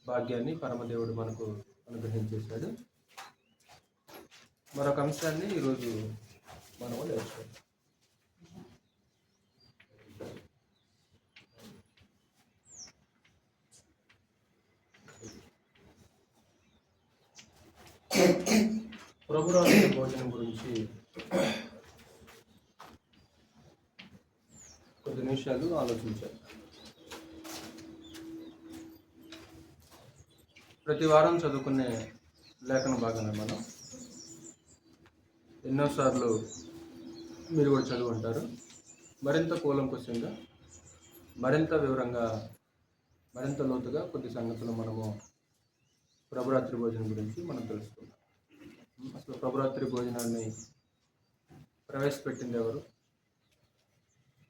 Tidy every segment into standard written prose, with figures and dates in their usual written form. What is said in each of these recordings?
భాగ్యాన్ని పరమదేవుడు మనకు అనుగ్రహించేశాడు. మరొక అంశాన్ని ఈరోజు మనము నేర్చుకుందాం. ప్రభురాత్రి భోజనం గురించి కొద్ది నిమిషాలు ఆలోచించాలి. ప్రతి వారం చదువుకునే లేఖన భాగాన్ని మనం ఎన్నోసార్లు మీరు కూడా చదువుకుంటారు. మరింత కూలంకషంగా, మరింత వివరంగా, మరింత లోతుగా కొద్ది సంగతులు మనము ప్రభురాత్రి భోజనం గురించి మనం తెలుసుకుందాం. అసలు ప్రభురాత్రి భోజనాన్ని ప్రవేశపెట్టింది ఎవరు?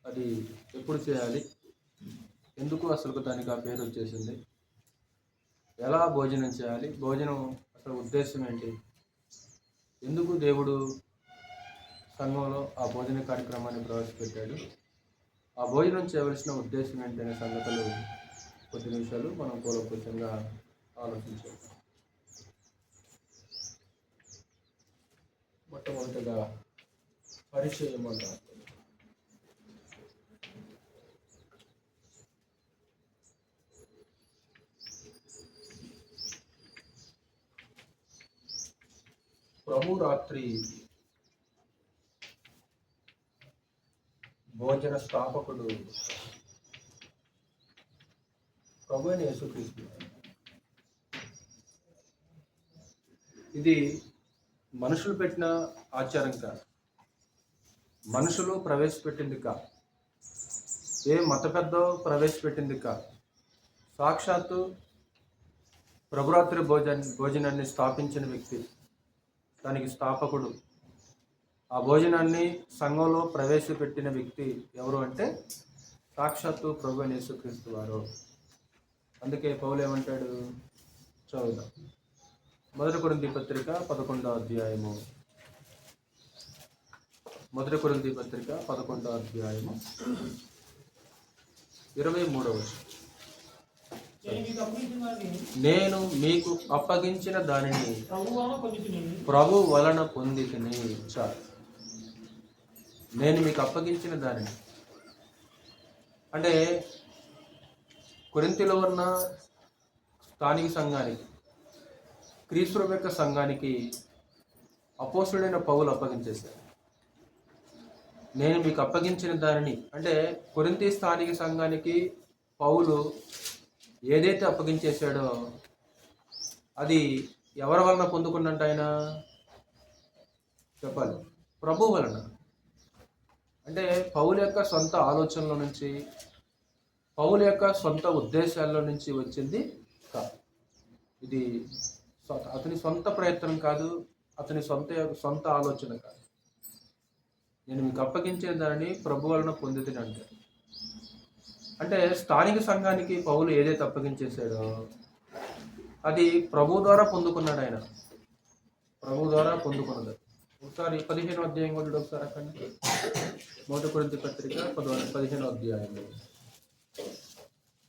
అది ఎప్పుడు చేయాలి? ఎందుకు అసలు దానికి ఆ పేరు వచ్చేసింది? ఎలా భోజనం చేయాలి? భోజనం అసలు ఉద్దేశం ఏంటి? ఎందుకు దేవుడు సంఘంలో ఆ భోజన కార్యక్రమాన్ని ప్రవేశపెట్టాడు? ఆ భోజనం చేయవలసిన ఉద్దేశం ఏంటి అనే సంగతులు కొద్ది నిమిషాలు మనం కూలంకషంగా ఆలోచించాలి. మొట్టమొదటిగా పరిచయం అంటారు. ప్రభురాత్రి భోజన స్థాపకుడు ప్రభువైన యేసుక్రీస్తు. ఇది మనుషులు పెట్టిన ఆచారం కాదు, మనుషులు ప్రవేశపెట్టింది కాదు, ఏ మత పెద్దో ప్రవేశపెట్టింది కాదు. సాక్షాత్తు ప్రభురాత్రి భోజనాన్ని స్థాపించిన వ్యక్తి, దానికి స్థాపకుడు, ఆ భోజనాన్ని సంఘంలో ప్రవేశపెట్టిన వ్యక్తి ఎవరు అంటే సాక్షాత్తు ప్రభువైన యేసుక్రీస్తు వారు. అందుకే పౌలు ఏమంటాడు? చదువుదాం. 1 కొరింథీ పత్రిక 11వ అధ్యాయము. 1 కొరింథీ పత్రిక 11వ అధ్యాయము 23వ వచనం. నేను మీకు అప్పగించిన దానిని ప్రభు వలన పొందితిని. చాలు. నేను మీకు అప్పగించిన దానిని అంటే కొరింథీలో ఉన్న స్థానిక సంఘానికి, క్రీస్తు యొక్క సంఘానికి అపోస్తుడైన పౌలు అప్పగించేశారు. నేను మీకు అప్పగించిన దానిని అంటే కొరింథీ స్థానిక సంఘానికి పౌలు ఏదైతే అప్పగించేశాడో అది ఎవరి వలన పొందుకున్నట్టు ఆయన చెప్పాలి? ప్రభు వలన. అంటే పౌలు యొక్క సొంత ఆలోచనల నుంచి, పౌలు యొక్క సొంత ఉద్దేశాల్లో నుంచి వచ్చింది కాదు. ఇది అతని సొంత ప్రయత్నం కాదు, అతని సొంత ఆలోచన కాదు. నేను మీకు అప్పగించిన దానిని ప్రభు వలన పొందితిని అంటారు. అంటే స్థానిక సంఘానికి పౌలు ఏదైతే అప్పగించేశాడో అది ప్రభు ద్వారా పొందుకున్నాడు. ఆయన ప్రభు ద్వారా పొందుకున్నది. ఒకసారి 15వ అధ్యాయం కూడా ఒకసారి అక్కడ 1 కొరింథీ పత్రిక 15వ అధ్యాయం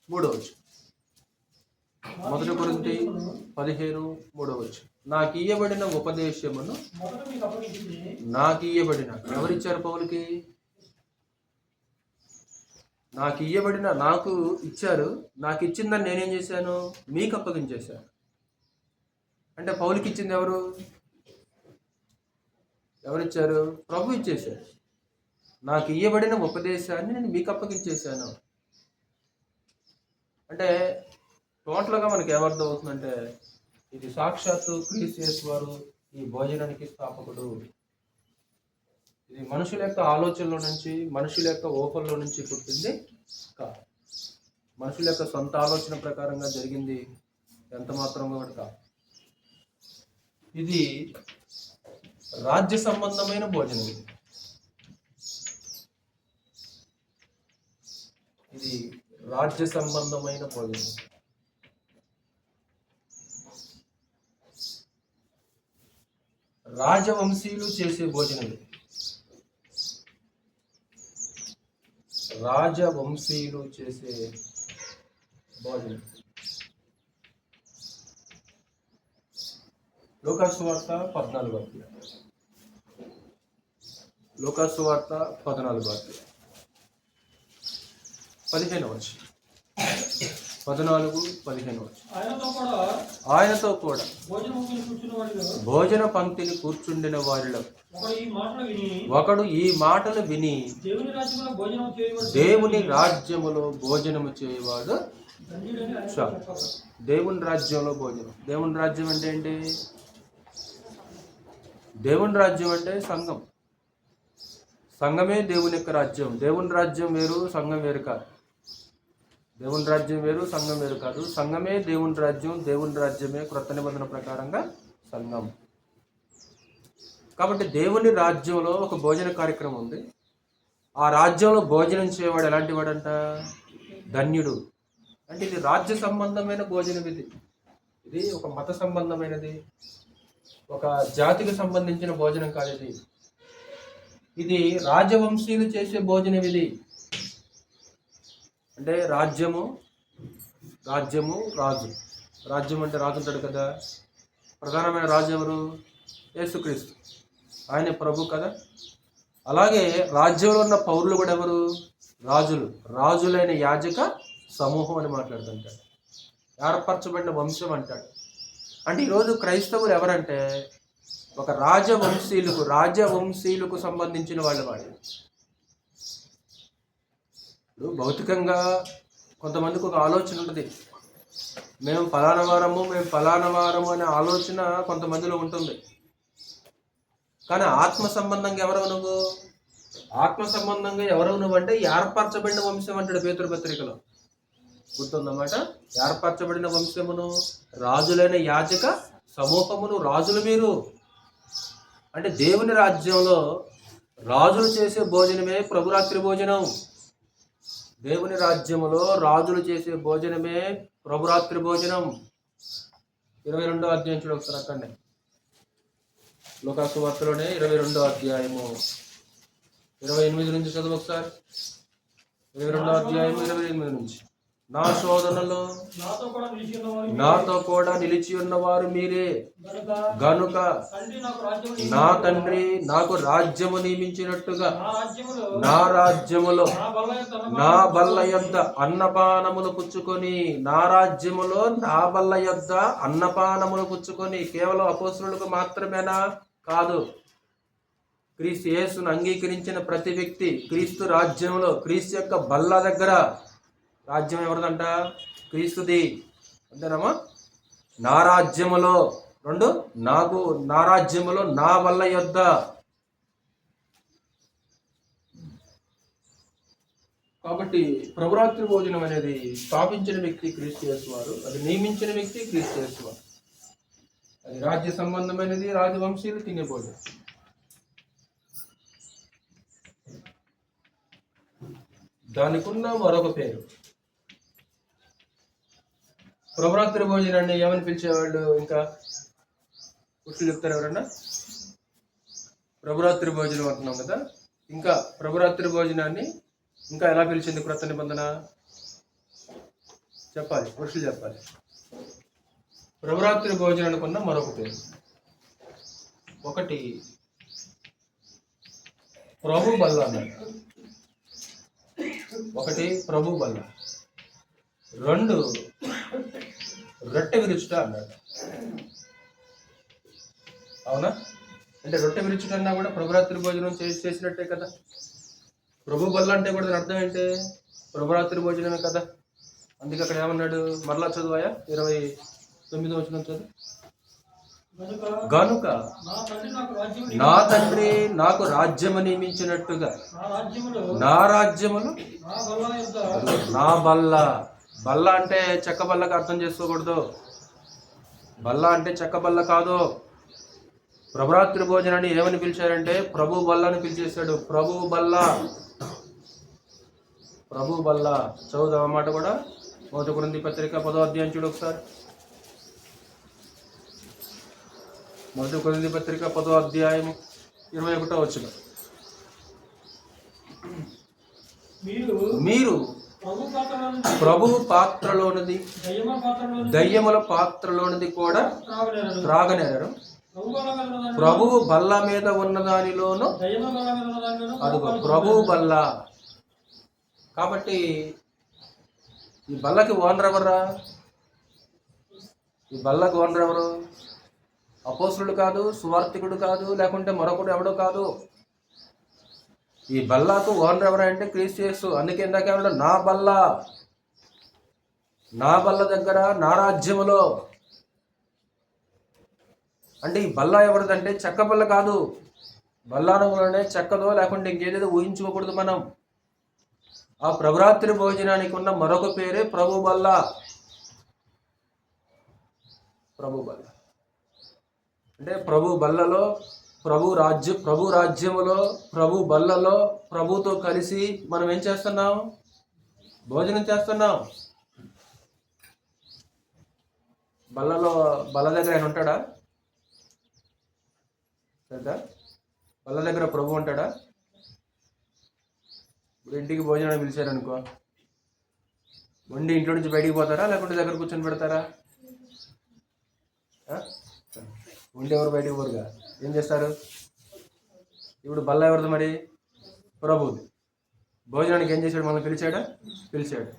3వ వచనం. 1 కొరింథీ 15:3 నాకు ఇయ్యబడిన ఉపదేశమును నాకు ఇయ్యబడిన ఎవరిచ్చారు? పౌలుకి నాకు ఇయ్యబడిన, నాకు ఇచ్చారు. నాకు ఇచ్చిందని నేనేం చేశాను? మీకు అప్పగించేశాను. అంటే పౌలుకి ఇచ్చింది ఎవరిచ్చారు? ప్రభు ఇచ్చేశారు. నాకు ఇయ్యబడిన ఉపదేశాన్ని నేను మీకు అప్పగించేశాను. అంటే టోటల్గా మనకి ఏమర్థం అవుతుందంటే ఇది సాక్షాత్తు క్రీస్తు యేసు వారు ఈ భోజనానికి స్థాపకుడు. ఇది మనుషుల యొక్క ఆలోచనలో నుంచి, మనుషుల యొక్క ఊహల్లో నుంచి పుట్టింది కాదు. మనుషుల యొక్క సొంత ఆలోచన ప్రకారంగా జరిగింది ఎంత మాత్రం కూడా కాదు. ఇది రాజ్య సంబంధమైన భోజనం. ఇది రాజ్య సంబంధమైన భోజనం. రాజవంశీయులు చేసే భోజనం. రాజవంశీయులు చేసే భోజనం. లూకాసు వార్త 14వ అధ్యాయం. లూకాసు వార్త 14వ అధ్యాయం 15వ వచనం. 14-15 వచనం. ఆయనతో కూడా భోజన పంక్తిని కూర్చుండిన వారిలో ఒకడు ఈ మాటలు విని దేవుని రాజ్యములో భోజనము చేయవాడు చాలు. దేవుని రాజ్యంలో భోజనం. దేవుని రాజ్యం అంటే ఏంటి? దేవుని రాజ్యం అంటే సంఘం. సంఘమే దేవుని యొక్క రాజ్యం. దేవుని రాజ్యం వేరు, సంఘం వేరు కాదు. దేవుని రాజ్యం వేరు, సంఘం వేరు కాదు. సంఘమే దేవుని రాజ్యం, దేవుని రాజ్యమే క్రొత్త నిబంధన ప్రకారంగా సంఘం. కాబట్టి దేవుని రాజ్యంలో ఒక భోజన కార్యక్రమం ఉంది. ఆ రాజ్యంలో భోజనం చేయవాడు ఎలాంటి వాడంట? ధన్యుడు. అంటే ఇది రాజ్య సంబంధమైన భోజనం. ఇది ఒక మత సంబంధమైనది, ఒక జాతికి సంబంధించిన భోజనం కాదు. ఇది రాజవంశీయులు చేసే భోజనం. ఇది అంటే రాజ్యము రాజు. రాజ్యం అంటే రాజు ఉంటాడు కదా. ప్రధానమైన రాజు ఎవరు? యేసుక్రీస్తు. ఆయన ప్రభు కదా. అలాగే రాజ్యంలో ఉన్న పౌరులు కూడా ఎవరు? రాజులైన యాజక సమూహం అని మాట్లాడుతుంటాడు. ఏర్పరచబడిన వంశం అంటాడు. అంటే ఈరోజు క్రైస్తవులు ఎవరంటే ఒక రాజవంశీయులకు సంబంధించిన వాళ్ళు. ఇప్పుడు భౌతికంగా కొంతమందికి ఒక ఆలోచన ఉంటుంది, మేము ఫలానా వారము అనే ఆలోచన కొంతమందిలో ఉంటుంది. కానీ ఆత్మ సంబంధంగా ఎవరవు నువ్వు అంటే ఏర్పరచబడిన వంశం అంటాడు పేతురు పత్రికలో. గుర్తుందన్నమాట. ఏర్పరచబడిన వంశమును, రాజులైన యాజక సమూహమును. రాజులు మీరు అంటే దేవుని రాజ్యంలో రాజులు చేసే భోజనమే ప్రభురాత్రి భోజనం. దేవుని రాజ్యములో రాజులు చేసే భోజనమే ప్రభురాత్రి భోజనం. 22వ అధ్యాయం చూడ ఒకసారి. అక్కడనే లూకాసు వార్తలోనే 22వ అధ్యాయము 28 నుంచి చదువు ఒకసారి. 22వ అధ్యాయము 28 నుంచి. నా సోదరులలో నాతో కూడా నిలిచి ఉన్నవారు మీరే గనుక నా తండ్రి నాకు రాజ్యము నియమించినట్టుగా నా రాజ్యములో నా బల్ల యొద్ద అన్నపానములు పుచ్చుకొని కేవలం అపోస్తలులకు మాత్రమేనా? కాదు. క్రీస్తు యేసును అంగీకరించిన ప్రతి వ్యక్తి క్రీస్తు రాజ్యంలో, క్రీస్తు యొక్క బల్ల దగ్గర. రాజ్యం ఎవరిదంట? క్రీస్తుది. అంతేనమ్మా. నా రాజ్యములో. 2 నా రాజ్యములో నా బల్ల యొద్ద. కాబట్టి ప్రభురాత్రి భోజనం అనేది స్థాపించిన వ్యక్తి క్రీస్తు యేసు వారు, అది నియమించిన వ్యక్తి క్రీస్తు యేసు వారు. అది రాజ్య సంబంధమైనది, రాజవంశీయులు తినే భోజనం. దానికున్న మరొక పేరు ప్రభురాత్రి భోజనాన్ని ఏమని పిలిచేవాళ్ళు? ఇంకా పుట్టులు చెప్తారు ఎవరన్నా? ప్రభురాత్రి భోజనం అంటున్నాం కదా. ఇంకా ప్రభురాత్రి భోజనాన్ని ఇంకా ఎలా పిలిచింది క్రొత్త నిబంధన? చెప్పాలి, పురుషులు చెప్పాలి. ప్రభురాత్రి భోజనానికి ఉన్న మరొక పేరు. ఒకటి ప్రభు బల్ల అన్నాడు. 2 రొట్టె విరుచుట అన్నాడు. అవునా? అంటే రొట్టె విరుచుట అన్నా కూడా ప్రభురాత్రి భోజనం చేసినట్టే కదా. ప్రభు బల్ల అంటే కూడా అర్థం ఏంటి? ప్రభురాత్రి భోజనమే కదా. అందుకే అక్కడ ఏమన్నాడు? మరలా చదువాయా 29వ వచనం చదువు. గనుక నా తండ్రి నాకు రాజ్యము నియమించినట్టుగా నా రాజ్యములు నా బల్ల. బల్ల అంటే చెక్క బల్లగా అర్థం చేసుకోకూడదు. బల్ల అంటే చెక్క బల్ల కాదు. ప్రభురాత్రి భోజనాన్ని ఏమని పిలిచారంటే ప్రభు బల్ల అని పిలిచేశాడు. ప్రభు బల్ల. చదువుదాం అన్నమాట కూడా. 1 కొరింథీ పత్రిక 10వ అధ్యాయం చూడు ఒకసారి. 1 కొరింథీ పత్రిక 10వ అధ్యాయం 21వ వచనం. మీరు ప్రభువు పాత్రలోనిది దయ్యముల పాత్రలోనిది కూడా త్రాగనేరరు. ప్రభువు బల్ల మీద ఉన్న దానిలోను అదిగో ప్రభువు బల్ల. కాబట్టి ఈ బల్లకి ఓనర్ ఎవరా? ఈ బల్లకి ఓనర్ ఎవరు? అపోస్తులుడు కాదు, సువార్తికుడు కాదు, లేకుంటే మరొకడు ఎవడో కాదు. ఈ బల్లకు ఓనర్ ఎవరంటే క్రీస్తు యేసు. అందుకే ఇందాక ఏమన్నా, నా బల్ల, నా బల్ల దగ్గర, నా రాజ్యములో. అంటే ఈ బల్ల ఎవరిదంటే చెక్క బల్ల కాదు. బల్లానంలోనే చెక్కదో లేకుంటే ఇంకేదేదో ఊహించుకోకూడదు మనం. ఆ ప్రభురాత్రి భోజనానికి ఉన్న మరొక పేరే ప్రభు బల్ల. ప్రభు బల్ల అంటే ప్రభు బల్లలో, ప్రభు రాజ్యములో, ప్రభు బల్లలో ప్రభుతో కలిసి మనం ఏం చేస్తున్నాం? భోజనం చేస్తున్నాం. బల్ల దగ్గర ఆయన ఉంటాడా? కదా, బల్ల దగ్గర ప్రభు ఉంటాడా? ఇప్పుడు ఇంటికి భోజనం పిలిచారనుకో, వండి ఇంట్లో నుంచి బయటికి పోతారా లేకుంటే దగ్గర కూర్చొని పెడతారా? వండి ఎవరు బయటికి పోరుగా, ఏం చేస్తారు? ఇప్పుడు బల్ల ఎవరిది మరి? ప్రభుది. భోజనానికి ఏం చేశాడు? మనల్ని పిలిచాడు.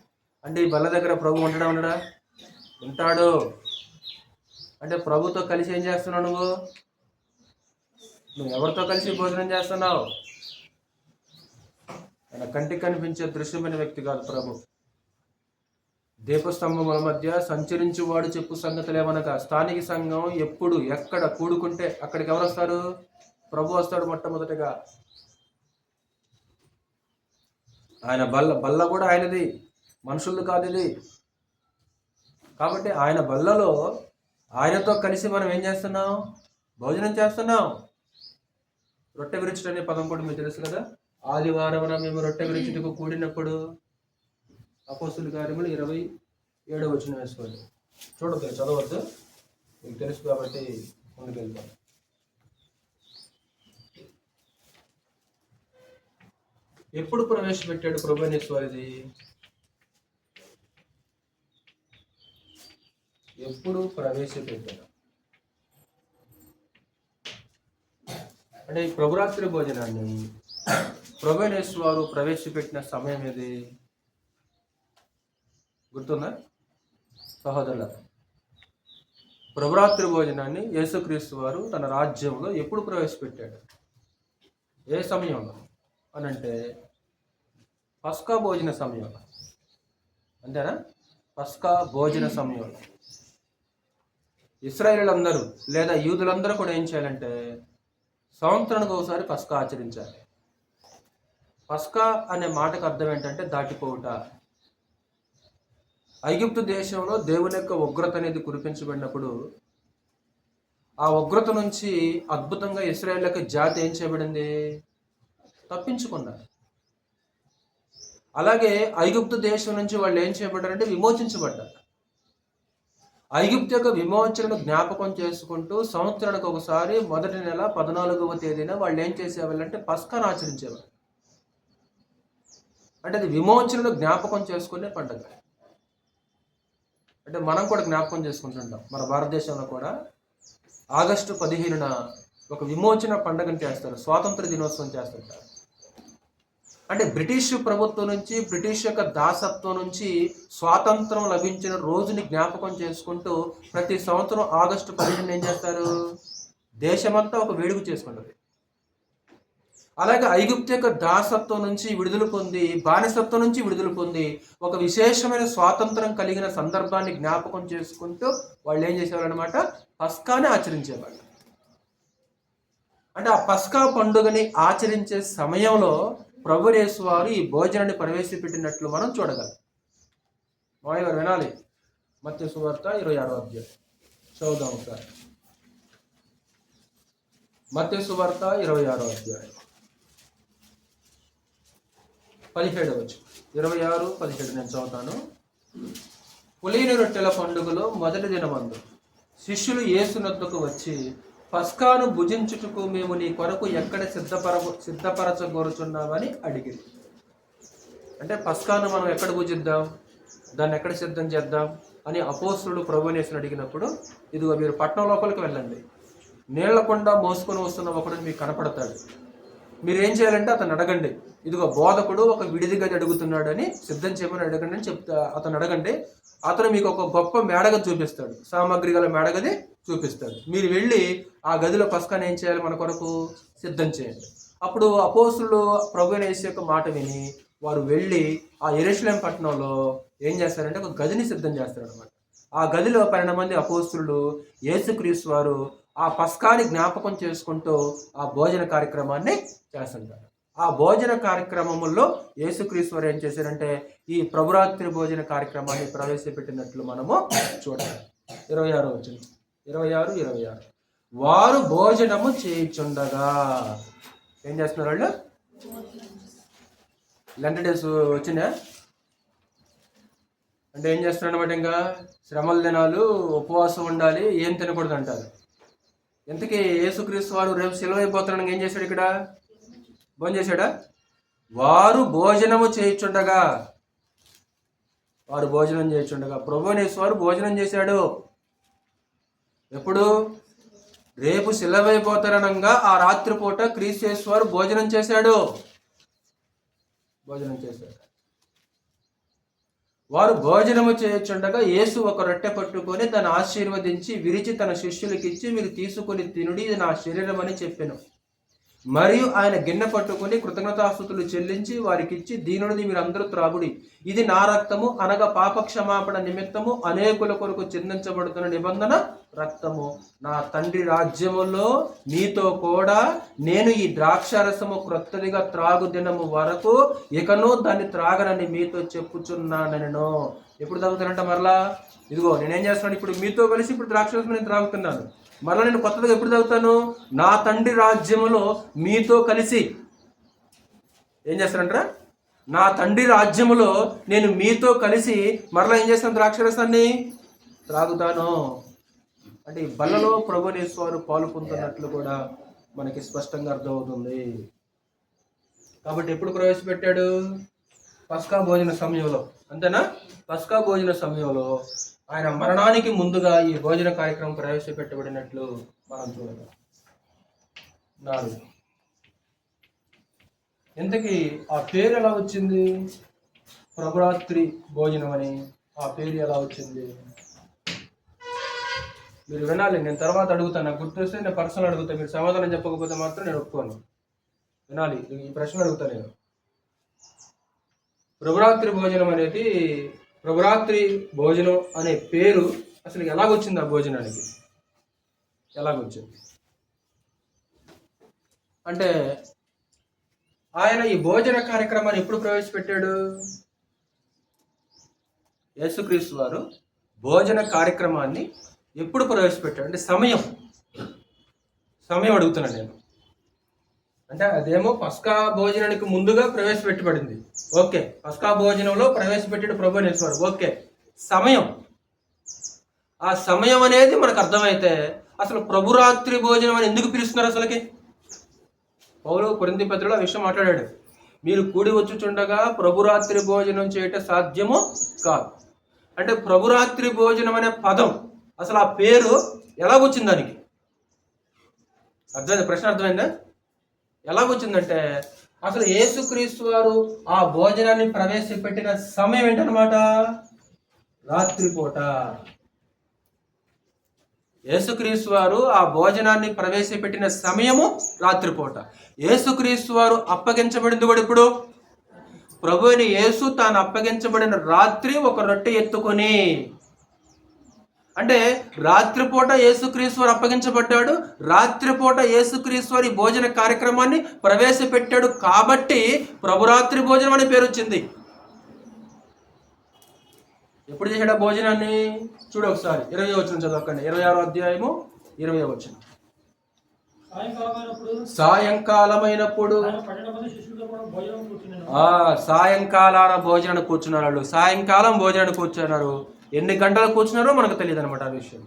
అంటే ఈ బల్ల దగ్గర ప్రభు ఉండడా? ఉంటాడు. అంటే ప్రభుతో కలిసి ఏం చేస్తున్నావు నువ్వు ఎవరితో కలిసి భోజనం చేస్తున్నావు? ఆయన కంటికి కనిపించే దృశ్యమైన వ్యక్తి కాదు ప్రభు. దీపస్తంభముల మధ్య సంచరించువాడు చెప్పు సంగతులు ఏమనగా, స్థానిక సంఘం ఎప్పుడు ఎక్కడ కూడుకుంటే అక్కడికి ఎవరు వస్తారు? ప్రభు వస్తాడు మొట్టమొదటిగా. ఆయన బల్ల కూడా ఆయనది, మనుషులు కాదు ఇది. కాబట్టి ఆయన బల్లలో ఆయనతో కలిసి మనం ఏం చేస్తున్నాం? భోజనం చేస్తున్నాం. రొట్టె విరుచుట అనే పదం కూడా మీకు తెలుసు కదా. ఆదివారం మేము రొట్టె విరుచుటకు కూడినప్పుడు, అపోస్తుల కార్యములు 27వ వచనం వేసుకోండి. చూడద్దు, చదవద్దు, మీకు తెలుసు కాబట్టి ముందుకెళ్తాం. ఎప్పుడు ప్రవేశపెట్టాడు ప్రభునేశ్వరిది? ఎప్పుడు ప్రవేశపెట్టాడు అంటే ఈ ప్రభురాత్రి భోజనాన్ని ప్రభునేశ్వరు ప్రవేశపెట్టిన సమయం ఏది? గుర్తుందా సహోదరుల? ప్రభురాత్రి భోజనాన్ని యేసుక్రీస్తు వారు తన రాజ్యంలో ఎప్పుడు ప్రవేశపెట్టాడు? ఏ సమయంలో అనంటే పస్కా భోజన సమయంలో. అంతేనా? పస్కా భోజన సమయంలో ఇశ్రాయేలీయులందరూ లేదా యూదులందరూ కూడా ఏం చేయాలంటే సంవత్సరానికి ఒకసారి పస్కా ఆచరించాలి. పస్కా అనే మాటకు అర్థం ఏంటంటే దాటిపోవుట. ఐగుప్తు దేశంలో దేవుని యొక్క ఉగ్రత అనేది కురిపించబడినప్పుడు ఆ ఉగ్రత నుంచి అద్భుతంగా ఇశ్రాయేలు జాతి ఏం చేయబడింది? తప్పించుకున్నారు. అలాగే ఐగుప్తు దేశం నుంచి వాళ్ళు ఏం చేయబడ్డారంటే విమోచించబడ్డారు. ఐగుప్తు యొక్క విమోచనను జ్ఞాపకం చేసుకుంటూ సంవత్సరానికి ఒకసారి మొదటి నెల 14వ తేదీన వాళ్ళు ఏం చేసేవాళ్ళంటే పస్కాను ఆచరించేవాళ్ళు. అంటే అది విమోచనను జ్ఞాపకం చేసుకునే పండుగ. అంటే మనం కూడా జ్ఞాపకం చేసుకుంటుంటాం. మన భారతదేశంలో కూడా ఆగస్టు 15న ఒక విమోచన పండుగను చేస్తారు, స్వాతంత్ర దినోత్సవం చేస్తుంటారు. అంటే బ్రిటిష్ ప్రభుత్వం నుంచి, బ్రిటిష్ యొక్క దాసత్వం నుంచి స్వాతంత్రం లభించిన రోజుని జ్ఞాపకం చేసుకుంటూ ప్రతి సంవత్సరం ఆగస్టు 15 ఏం చేస్తారు? దేశమంతా ఒక వేడుక చేసుకుంటుంది. అలాగే ఐగుప్తు యొక్క దాసత్వం నుంచి విడుదల పొంది, బానిసత్వం నుంచి విడుదల పొంది ఒక విశేషమైన స్వాతంత్రం కలిగిన సందర్భాన్ని జ్ఞాపకం చేసుకుంటూ వాళ్ళు ఏం చేసేవాళ్ళు అనమాట? పస్కాని ఆచరించేవాళ్ళు. అంటే ఆ పస్కా పండుగని ఆచరించే సమయంలో ప్రభుయేసు వారు ఈ భోజనాన్ని ప్రవేశపెట్టినట్లు మనం చూడగలం. మాయ గారు వినాలి. మత్తయి సువార్త 26వ అధ్యాయం చదువుదాం ఒకసారి. మత్తయి సువార్త 26వ అధ్యాయం 17వ వచనం. 26:17 నేను చదువుతాను. పులియని రొట్టెల పండుగలో మొదటి దినమందు శిష్యులు యేసునొద్దకు వచ్చి, పస్కాను భుజించుటకు మేము నీ కొరకు ఎక్కడ సిద్ధపరచగోరుచున్నామని అడిగింది. అంటే పస్కాను మనం ఎక్కడ భుజిద్దాం, దాన్ని ఎక్కడ సిద్ధం చేద్దాం అని అపోస్తులు ప్రభువుని అడిగినప్పుడు, ఇదిగో మీరు పట్టణం లోపలికి వెళ్ళండి, నీళ్ల కొండ మోసుకొని వస్తున్న ఒకడు మీకు కనపడతాడు. మీరేం చేయాలంటే అతను అడగండి, ఇదిగో బోధకుడు ఒక విడిది గది అడుగుతున్నాడని సిద్ధం చేయమని అడగండి అని అతను అడగండి. అతను మీకు ఒక గొప్ప మేడగది చూపిస్తాడు, సామాగ్రి గల మేడగది చూపిస్తాడు. మీరు వెళ్ళి ఆ గదిలో పస్కాని ఏం చేయాలి, మన కొరకు సిద్ధం చేయండి. అప్పుడు అపోస్తులు ప్రభువైన యేసు యొక్క మాట విని వారు వెళ్ళి ఆ యెరూషలేము పట్టణంలో ఏం చేస్తారంటే ఒక గదిని సిద్ధం చేస్తారనమాట. ఆ గదిలో 12 మంది అపోస్తులు యేసుక్రీస్తు వారు ఆ పస్కాని జ్ఞాపకం చేసుకుంటూ ఆ భోజన కార్యక్రమాన్ని చేస్తుంటారు. ఆ భోజన కార్యక్రమంలో యేసుక్రీస్తు వారు ఏం చేశారంటే ఈ ప్రభురాత్రి భోజన కార్యక్రమాన్ని ప్రవేశపెట్టినట్లు మనము చూడాలి. 26 వచ్చింది, 26, 26. వారు భోజనము చేయుచుండగా ఏం చేస్తున్నారు వాళ్ళు? లెంట్ డేస్ వచ్చిందా అంటే ఏం చేస్తున్నారు అనమాట, ఇంకా శ్రమల దినాలు, ఉపవాసం ఉండాలి, ఏం తినకూడదు అంటారు. ఇంతకీ యేసుక్రీస్తు వారు రేపు సిలువ అయిపోతున్నాడు, ఏం చేశాడు ఇక్కడ? భోజనం చేశాడా? వారు భోజనము చేయుచుండగా, వారు భోజనం చేయుచుండగా ప్రభువైన యేసు వారు భోజనం చేశాడు. ఎప్పుడు? రేపు సిలువ అయిపోతారనగా ఆ రాత్రిపూట క్రీస్తు యేసు వారు భోజనం చేశాడు. వారు భోజనము చేయుచుండగా యేసు ఒక రొట్టె పట్టుకొని తను ఆశీర్వదించి విరిచి తన శిష్యులకిచ్చి, మీరు తీసుకొని తినుడి, ఇది నా శరీరం అని చెప్పెను. మరియు ఆయన గిన్నె పట్టుకుని కృతజ్ఞతాస్తుతులు చెల్లించి వారికిచ్చి, దీనుడిది మీరందరూ త్రాగుడి, ఇది నా రక్తము, అనగా పాప క్షమాపణ నిమిత్తము అనేకుల కొరకు చిందించబడుతున్న నిబంధన రక్తము. నా తండ్రి రాజ్యములో మీతో కూడా నేను ఈ ద్రాక్షారసము క్రొత్తదిగా త్రాగు దినము వరకు ఇకను దాన్ని త్రాగనని మీతో చెప్పుచున్నాను. ఎప్పుడు తాగుతానంట? మరలా ఇదిగో నేనేం చేస్తున్నాను, ఇప్పుడు మీతో కలిసి ఇప్పుడు ద్రాక్షారసం నేను త్రాగుతున్నాను. మరలా నేను కొత్తగా ఎప్పుడు తాగుతాను? నా తండ్రి రాజ్యములో మీతో కలిసి. ఏం చేస్తానంటారా? నా తండ్రి రాజ్యములో నేను మీతో కలిసి మరలా ఏం చేస్తాను? ద్రాక్షరసాన్ని త్రాగుతాను. అంటే ఈ బల్లలో ప్రభువైన యేసు వారు పాలు పొందుతున్నట్లు కూడా మనకి స్పష్టంగా అర్థమవుతుంది. కాబట్టి ఎప్పుడు ప్రవేశపెట్టాడు? పస్కా భోజన సమయంలో, అంతేనా? పస్కా భోజన సమయంలో ఆయన మరణానికి ముందుగా ఈ భోజన కార్యక్రమం ప్రవేశపెట్టబడినట్లు మనం చూడగలం. 4. ఇంతకీ ఆ పేరు ఎలా వచ్చింది? ప్రభురాత్రి భోజనం అని ఆ పేరు ఎలా వచ్చింది? మీరు వినాలి. నేను తర్వాత అడుగుతాను, నాకు గుర్తొస్తే నేను పర్సనల్ అడుగుతాను. మీరు సమాధానం చెప్పకపోతే మాత్రం నేను ఒప్పుకోను. వినాలి, ఈ ప్రశ్న అడుగుతాను నేను. ప్రభురాత్రి భోజనం అనేది, ప్రభురాత్రి భోజనం అనే పేరు అసలు ఎలాగొచ్చింది? ఆ భోజనానికి ఎలాగొచ్చింది అంటే ఆయన ఈ భోజన కార్యక్రమాన్ని ఎప్పుడు ప్రవేశపెట్టాడు? యేసుక్రీస్తు వారు భోజన కార్యక్రమాన్ని ఎప్పుడు ప్రవేశపెట్టాడు అంటే సమయం అడుగుతున్నాను నేను. అంటే అదేమో పస్కా భోజనానికి ముందుగా ప్రవేశపెట్టబడింది, ఓకే. పస్కా భోజనంలో ప్రవేశపెట్టాడు ప్రభువైన యేసు వారు, ఓకే. ఆ సమయం అనేది మనకు అర్థమైతే అసలు ప్రభురాత్రి భోజనం అని ఎందుకు పిలుస్తున్నారు? అసలుకి పౌలు కొరింథీ పత్రికలో ఆ విషయం మాట్లాడాడు. మీరు కూడి వచ్చుచుండగా ప్రభురాత్రి భోజనం చేయటం సాధ్యము కాదు. అంటే ప్రభురాత్రి భోజనం అనే పదం, అసలు ఆ పేరు ఎలాగొచ్చింది దానికి? అర్థమైందా? ప్రశ్న అర్థమైందా? ఎలాగొచ్చిందంటే అసలు యేసుక్రీస్తు వారు ఆ భోజనాన్ని ప్రవేశపెట్టిన సమయం ఏంటనమాట? రాత్రిపూట. యేసుక్రీస్తు వారు ఆ భోజనాన్ని ప్రవేశపెట్టిన సమయము రాత్రిపూట. యేసుక్రీస్తు వారు అప్పగించబడింది కూడా ఇప్పుడు. ప్రభువైన యేసు తాను అప్పగించబడిన రాత్రి ఒక రొట్టె ఎత్తుకొని, అంటే రాత్రిపూట యేసుక్రీస్తు వారు అప్పగించబడ్డాడు, రాత్రిపూట యేసుక్రీస్తు వారి భోజన కార్యక్రమాన్ని ప్రవేశపెట్టాడు కాబట్టి ప్రభురాత్రి భోజనం అనే పేరు వచ్చింది. ఎప్పుడు చేశాడు ఆ భోజనాన్ని? చూడు ఒకసారి 20వ వచనం చదవకండి. 26వ అధ్యాయము 20వ వచనం. సాయంకాలమైనప్పుడు సాయంకాలాన భోజనాన్ని కూర్చున్నారు. సాయంకాలం భోజనాన్ని కూర్చున్నారు. ఎన్ని గంటలు కూర్చున్నారో మనకు తెలియదు అనమాట ఆ విషయం.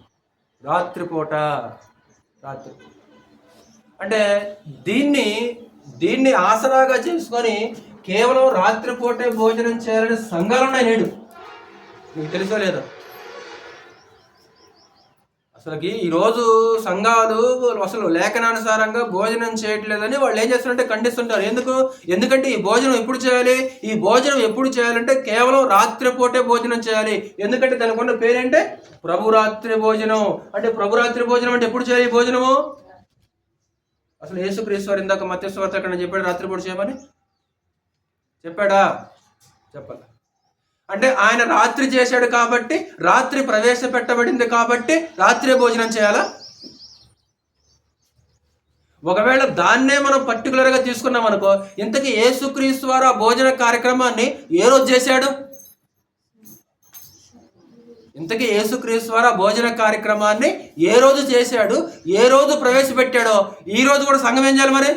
రాత్రిపూట. అంటే దీన్ని ఆసరాగా చేసుకొని కేవలం రాత్రిపూటే భోజనం చేయాలని సంఘాలు ఉన్నాయి నేడు. మీకు తెలుసో లేదో? అసలుకి ఈరోజు సంఘాలు అసలు లేఖనానుసారంగా భోజనం చేయట్లేదని వాళ్ళు ఏం చేస్తారంటే ఖండిస్తుంటారు. ఎందుకంటే ఈ భోజనం ఎప్పుడు చేయాలి, ఈ భోజనం ఎప్పుడు చేయాలంటే కేవలం రాత్రిపూటే భోజనం చేయాలి. ఎందుకంటే దానికి ఉన్న పేరేంటే ప్రభురాత్రి భోజనం. అంటే ప్రభురాత్రి భోజనం అంటే ఎప్పుడు చేయాలి ఈ భోజనము? అసలు యేసుక్రీస్తు వారు ఇందాక మత్తయి సువార్త అక్కడ చెప్పాడు రాత్రిపూట చేయమని చెప్పాడా? చెప్పాలి. అంటే ఆయన రాత్రి చేశాడు కాబట్టి, రాత్రి ప్రవేశపెట్టబడింది కాబట్టి రాత్రి భోజనం చేయాలా? ఒకవేళ దాన్నే మనం పర్టికులర్గా తీసుకున్నాం అనుకో, ఇంతకీ యేసుక్రీస్తు వారు ఆ భోజన కార్యక్రమాన్ని ఏ రోజు చేశాడు? ఇంతకీ యేసుక్రీస్తు వారు ఆ భోజన కార్యక్రమాన్ని ఏ రోజు చేశాడు, ఏ రోజు ప్రవేశపెట్టాడో ఈ రోజు కూడా సంఘం ఏం చేయాలి మరి?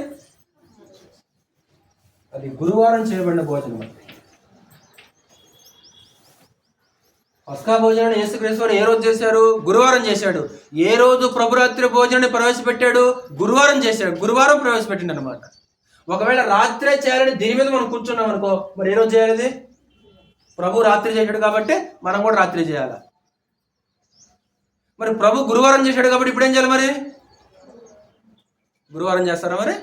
అది గురువారం చేయబడిన భోజనం. పస్కా భోజనాన్ని యేసుక్రీస్తు వారు ఏ రోజు చేశారు? గురువారం చేశాడు. ఏ రోజు ప్రభురాత్రి భోజనాన్ని ప్రవేశపెట్టాడు? గురువారం చేశాడు. గురువారం ప్రవేశపెట్టిండు అనమాట. ఒకవేళ రాత్రే చేయాలని దీని మీద మనం కూర్చున్నాం అనుకో, మరి ఏ రోజు చేయాలి? ప్రభు రాత్రి చేశాడు కాబట్టి మనం కూడా రాత్రి చేయాలి. మరి ప్రభు గురువారం చేశాడు కాబట్టి ఇప్పుడు ఏం చేయాలి మరి? గురువారం చేస్తారా మరి?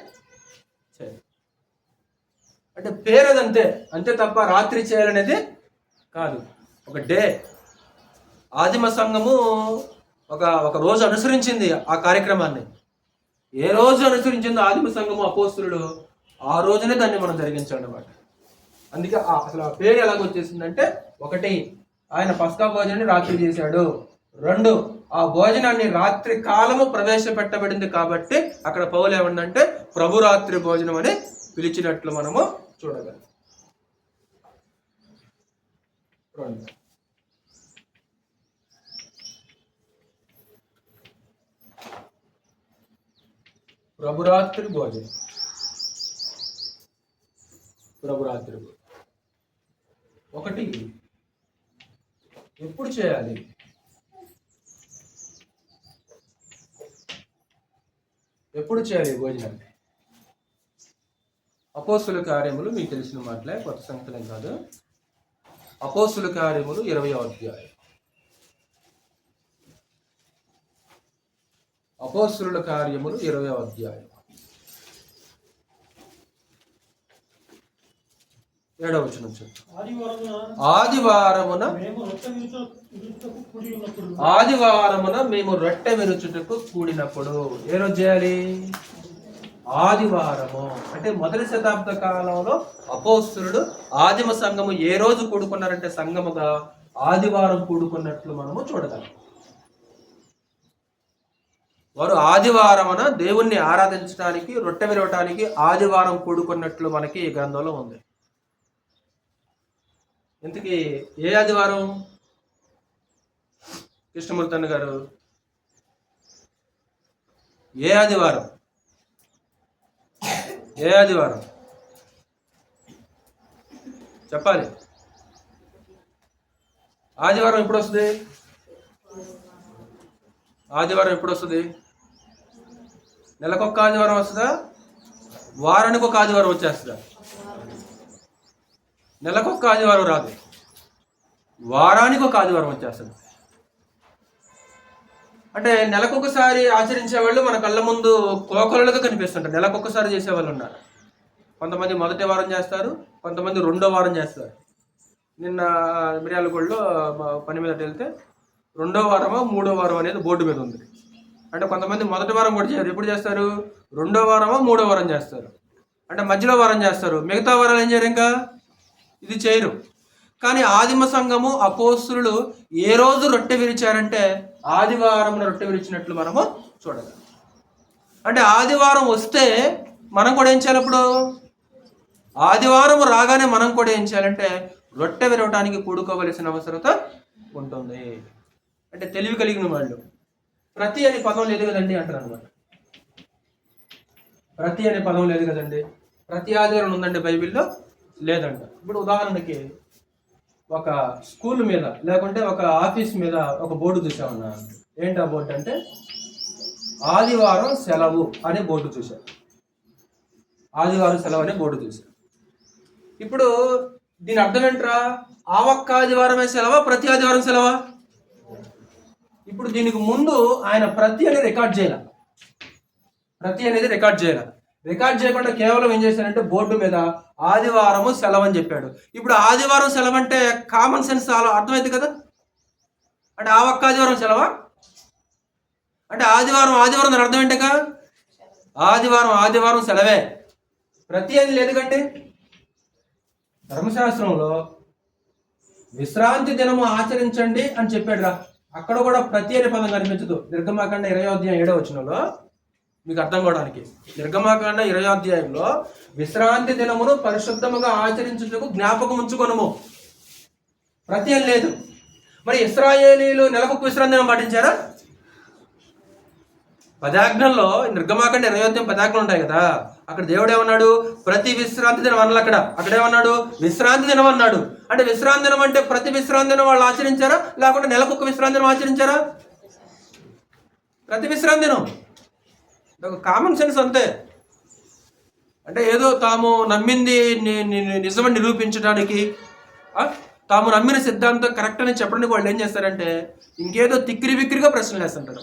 అంటే పేరు అది అంతే తప్ప రాత్రి చేయాలనేది కాదు. ఒక డే ఆదిమ సంఘము ఒక రోజు అనుసరించింది ఆ కార్యక్రమాన్ని. ఏ రోజు అనుసరించిందో ఆదిమ సంఘము అపోస్తులుడు ఆ రోజునే దాన్ని మనం జరిగించాలన్నమాట. అందుకే అసలు ఆ పేరు ఎలాగొచ్చేసిందంటే, ఒకటి ఆయన పస్కా భోజనాన్ని రాత్రి చేశాడు, రెండు ఆ భోజనాన్ని రాత్రి కాలము ప్రవేశపెట్టబడింది కాబట్టి అక్కడ పౌలు ఏమందంటే ప్రభురాత్రి భోజనం అని పిలిచినట్లు మనము చూడగలం. ప్రభురాత్రి భోజనం. ప్రభురాత్రి ఒకటి ఎప్పుడు చేయాలి? ఎప్పుడు చేయాలి భోజనాన్ని? అపోస్తుల కార్యములు మీకు తెలిసిన మాటలే, కొత్త సంగతులేం కాదు. అపోస్తుల కార్యములు 20వ అధ్యాయం. అపోస్తుల కార్యములు 20వ అధ్యాయం 7వ వచనం. ఆదివారమున మేము రొట్టె విరుచుటకు కూడినప్పుడు. ఏ రోజు చేయాలి? ఆదివారము. అంటే మొదటి శతాబ్ద కాలంలో అపోస్తులుడు ఆదిమ సంఘము ఏ రోజు కూడుకున్నారంటే సంఘముగా ఆదివారం కూడుకున్నట్లు మనము చూడగలం. వారు ఆదివారమున దేవుణ్ణి ఆరాధించడానికి, రొట్టె విరవటానికి ఆదివారం కూడుకున్నట్లు మనకి ఈ గ్రంథంలో ఉంది. ఇంతకీ ఏ ఆదివారం? కృష్ణమూర్తి అన్న గారు, ఏ ఆదివారం? ఏ ఆదివారం చెప్పాలి. ఆదివారం ఎప్పుడు వస్తుంది? ఆదివారం ఎప్పుడు వస్తుంది? నెలకొక ఆదివారం వస్తుందా? వారానికి ఒక ఆదివారం వచ్చేస్తుందా? నెలకొక ఆదివారం రాదు, వారానికి ఒక ఆదివారం వచ్చేస్తుంది. అంటే నెలకొకసారి ఆచరించే వాళ్ళు మన కళ్ళ ముందు కోకొలలుగా కనిపిస్తుంటారు. నెలకొకసారి చేసేవాళ్ళు ఉన్నారు. కొంతమంది మొదటి వారం చేస్తారు, కొంతమంది రెండో వారం చేస్తారు. నిన్న మిర్యాలగూడలో పని మీద వెళ్తే రెండో వారమో మూడో వారం అనేది బోర్డు మీద ఉంది. అంటే కొంతమంది మొదటి వారం కూడా చేయరు. ఎప్పుడు చేస్తారు? రెండో వారమో మూడో వారం చేస్తారు. అంటే మధ్యలో వారం చేస్తారు, మిగతా వారాలు ఏం చేయరు, ఇంకా ఇది చేయరు. కానీ ఆదిమ సంఘము అపోస్తులు ఏ రోజు రొట్టె విరిచారంటే ఆదివారం రొట్టె విరిచినట్లు మనము చూడగలం. అంటే ఆదివారం వస్తే మనం కూడా ఏం చేయాలి? అప్పుడు ఆదివారం రాగానే మనం కూడా ఏం చేయాలంటే రొట్టె విరవటానికి కూడుకోవలసిన అవసరత ఉంటుంది. అంటే తెలివి కలిగిన వాళ్ళు ప్రతి అనే పదం లేదు కదండి అంటారు అనమాట. ప్రతి అనే పదం లేదు కదండి, ప్రతి ఆదివారం ఉందండి బైబిల్లో, లేదంట. ఇప్పుడు ఉదాహరణకి ఒక స్కూల్ మీద లేకుంటే ఒక ఆఫీస్ మీద ఒక బోర్డు చూసామన్నా. ఏంటి ఆ బోర్డు అంటే ఆదివారం సెలవు అనే బోర్డు చూశాను. ఆదివారం సెలవు అనే బోర్డు చూశాను. ఇప్పుడు దీని అర్థం ఏంట్రా? ఆ ఒక్క ఆదివారమే సెలవా, ప్రతి ఆదివారం సెలవా? ఇప్పుడు దీనికి ముందు ఆయన ప్రతి అనేది రికార్డ్ చేయాలి. రికార్డ్ చేయకుండా కేవలం ఏం చేశారంటే బోర్డు మీద ఆదివారము సెలవు అని చెప్పాడు. ఇప్పుడు ఆదివారం సెలవు అంటే కామన్ సెన్స్ అర్థమైంది కదా. అంటే ఆ ఒక్క ఆదివారం సెలవా? అంటే ఆదివారం దాని అర్థం ఏంటగా? ఆదివారం సెలవే. ప్రతి అని లేదు కండి. ధర్మశాస్త్రంలో విశ్రాంతి దినము ఆచరించండి అని చెప్పాడు రా. అక్కడ కూడా ప్రతి అనే పదం కనిపించదు. నిర్గమాకాండ 20వ అధ్యాయం 7వ వచనంలో మీకు అర్థం కావడానికి. నిర్గమాకాండ 20వ అధ్యాయంలో విశ్రాంతి దినమును పరిశుద్ధముగా ఆచరించుటకు జ్ఞాపకం ఉంచుకొనుము. ప్రతి అని లేదు. మరి ఇశ్రాయేలీలు నెలకు విశ్రాంతి దినం పాటించారా? 10 ఆజ్ఞల్లో నిర్గమాకాండ 20వ అధ్యాయం 10 ఆజ్ఞలు ఉంటాయి కదా. అక్కడ దేవుడు ఏమన్నాడు? ప్రతి విశ్రాంతి దినం అన్నాడు. అక్కడ ఏమన్నాడు? విశ్రాంతి దినం అన్నాడు. అంటే విశ్రాంతి దినం అంటే ప్రతి విశ్రాంతి దినం వాళ్ళు ఆచరించారా, లేకుంటే నెలకు విశ్రాంతి దినం ఆచరించారా? ప్రతి విశ్రాంతి దినం. ఒక కామన్ సెన్స్ అంతే. అంటే ఏదో తాము నమ్మింది నిజమని నిరూపించడానికి, తాము నమ్మిన సిద్ధాంతం కరెక్ట్ అని చెప్పడానికి వాళ్ళు ఏం చేస్తారంటే ఇంకేదో తిక్కిరి బిక్కిరిగా ప్రశ్నలు వేస్తుంటారు.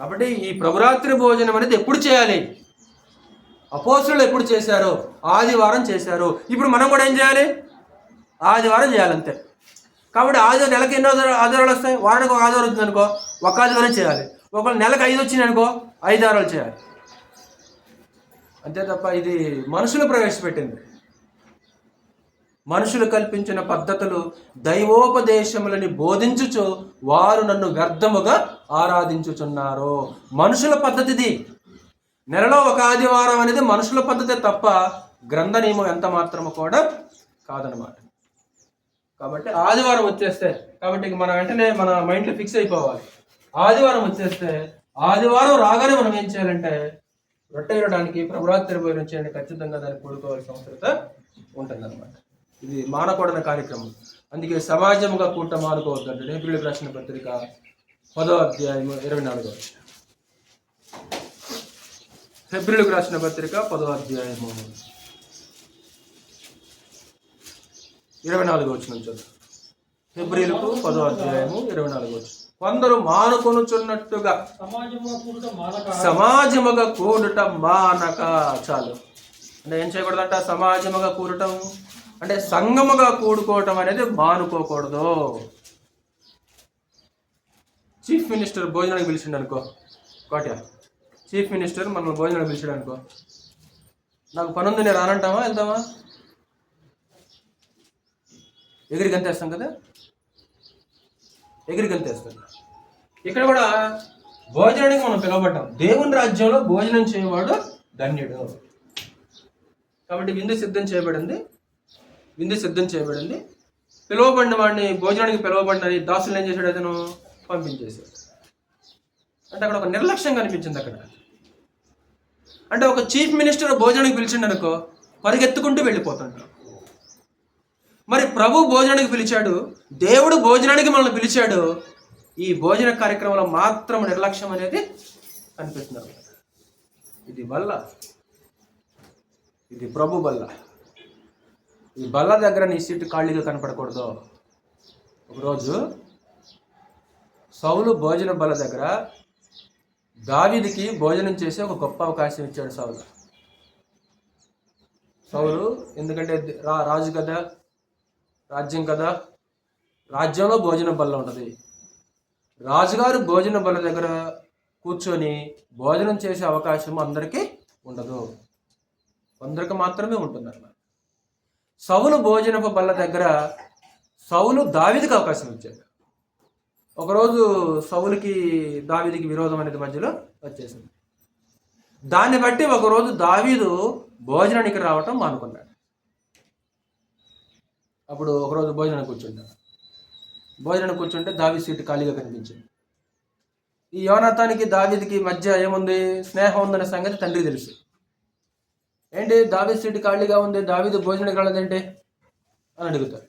కాబట్టి ఈ ప్రభురాత్రి భోజనం అనేది ఎప్పుడు చేయాలి? అపోస్తులు ఎప్పుడు చేశారో? ఆదివారం చేశారు. ఇప్పుడు మనం కూడా ఏం చేయాలి? ఆదివారం చేయాలంతే. కాబట్టి ఆదివారం నెలకి ఎన్నో ఆదివారాలు వస్తాయి? వారానికి ఒక ఆదివారం వచ్చింది అనుకో, ఒక ఆదివారం చేయాలి. ఒకవేళ నెలకు 5 వచ్చింది అనుకో, 5 వారాలు చేయాలి. అంతే తప్ప ఇది మనుషులు ప్రవేశపెట్టింది. మనుషులు కల్పించిన పద్ధతులు దైవోపదేశములని బోధించుచు వారు నన్ను వ్యర్థముగా ఆరాధించుచున్నారు. మనుషుల పద్ధతిది. నెలలో ఒక ఆదివారం అనేది మనుషుల పద్ధతే తప్ప గ్రంథ నియమం ఎంత మాత్రము కూడా కాదనమాట. కాబట్టి ఆదివారం వచ్చేస్తే, కాబట్టి మన వెంటనే మన మైండ్లో ఫిక్స్ అయిపోవాలి. ఆదివారం వచ్చేస్తే ఆదివారం రాగానే మనం ఏం చేయాలంటే రొట్టె వేయడానికి, ప్రభురాత్రి భోజనం చేయండి, ఖచ్చితంగా దాన్ని కూడుకోవాల్సిన అవసరత ఉంటుందన్నమాట. ఇది మానకూడని కార్యక్రమం. అందుకే సమాజముగా కూట మానుకోవద్దు అంటే హెబ్రీయులకు రాసిన పత్రిక 10వ అధ్యాయం 24వ వచనం. హెబ్రీయులకు రాసిన పత్రిక 10వ అధ్యాయం 24వ వచనం చదువు. హెబ్రీయులకు 10వ అధ్యాయం 24వ వచనం. కొందరు మానుకొనుచున్నట్టుగా సమాజముగా కూడట మానక. చాలు. అంటే ఏం చేయకూడదంట? సమాజముగా కూడటం అంటే సంఘముగా కూడుకోవటం అనేది మానుకోకూడదు. చీఫ్ మినిస్టర్ భోజనానికి పిలిచిండు అనుకో, కోట్యా చీఫ్ మినిస్టర్ మనం భోజనానికి పిలిచాడు అనుకో, నాకు పని ఉంది నేను రానంటావా? వెళ్తావా? ఎగిరి గంతేస్తాం కదా, ఎగిరి గంతేస్తాం. ఇక్కడ కూడా భోజనానికి మనం పిలువబడ్డాం. దేవుని రాజ్యంలో భోజనం చేయవాడు ధన్యుడు. కాబట్టి విందు సిద్ధం చేయబడింది. పిలువబడిన వాడిని, భోజనానికి పిలువబడిన దాసులు ఏం చేశాడు? అతను పంపించేశాడు. అంటే అక్కడ ఒక నిర్లక్ష్యం కనిపించింది అక్కడ. అంటే ఒక చీఫ్ మినిస్టర్ భోజనానికి పిలిచిండు అనుకో, పరిగెత్తుకుంటూ వెళ్ళిపోతాడు. మరి ప్రభు భోజనానికి పిలిచాడు, దేవుడు భోజనానికి మనల్ని పిలిచాడు. ఈ భోజన కార్యక్రమంలో మాత్రం నిర్లక్ష్యం అనేది కనిపిస్తున్నారు. ఇది బల్ల, ఇది ప్రభు బల్ల. ఈ బల్ల దగ్గర నీ సీటు ఖాళీగా కనపడకూడదు. ఒకరోజు సౌలు భోజన బల్ల దగ్గర దావీదుకి భోజనం చేసి ఒక గొప్ప అవకాశం ఇచ్చాడు సౌలు. ఎందుకంటే రాజు కదా, రాజ్యం కదా, రాజ్యంలో భోజన బల్ల ఉంటుంది. రాజుగారు భోజన బల్ల దగ్గర కూర్చొని భోజనం చేసే అవకాశం అందరికీ ఉండదు, కొందరికి మాత్రమే ఉంటుందన్నమాట. సౌలు భోజనపు బల్ల దగ్గర సౌలు దావీదుకి అవకాశం ఇచ్చాడు. ఒకరోజు సౌలుకి దావీదుకి విరోధం అనేది మధ్యలో వచ్చేసింది. దాన్ని బట్టి ఒకరోజు దావీదు భోజనానికి రావటం మానుకున్నాడు. అప్పుడు ఒకరోజు భోజనానికి కూర్చుంటే దావీదు సీటు ఖాళీగా కనిపించింది. ఈ యోనాతానికి దావీదుకి మధ్య ఏముంది? స్నేహం ఉందనే సంగతి తండ్రికి తెలుసు. ఏంటి దావీదు సీటు ఖాళీగా ఉంది, దావీదు భోజనానికి రాలేదంటే అని అడుగుతారు.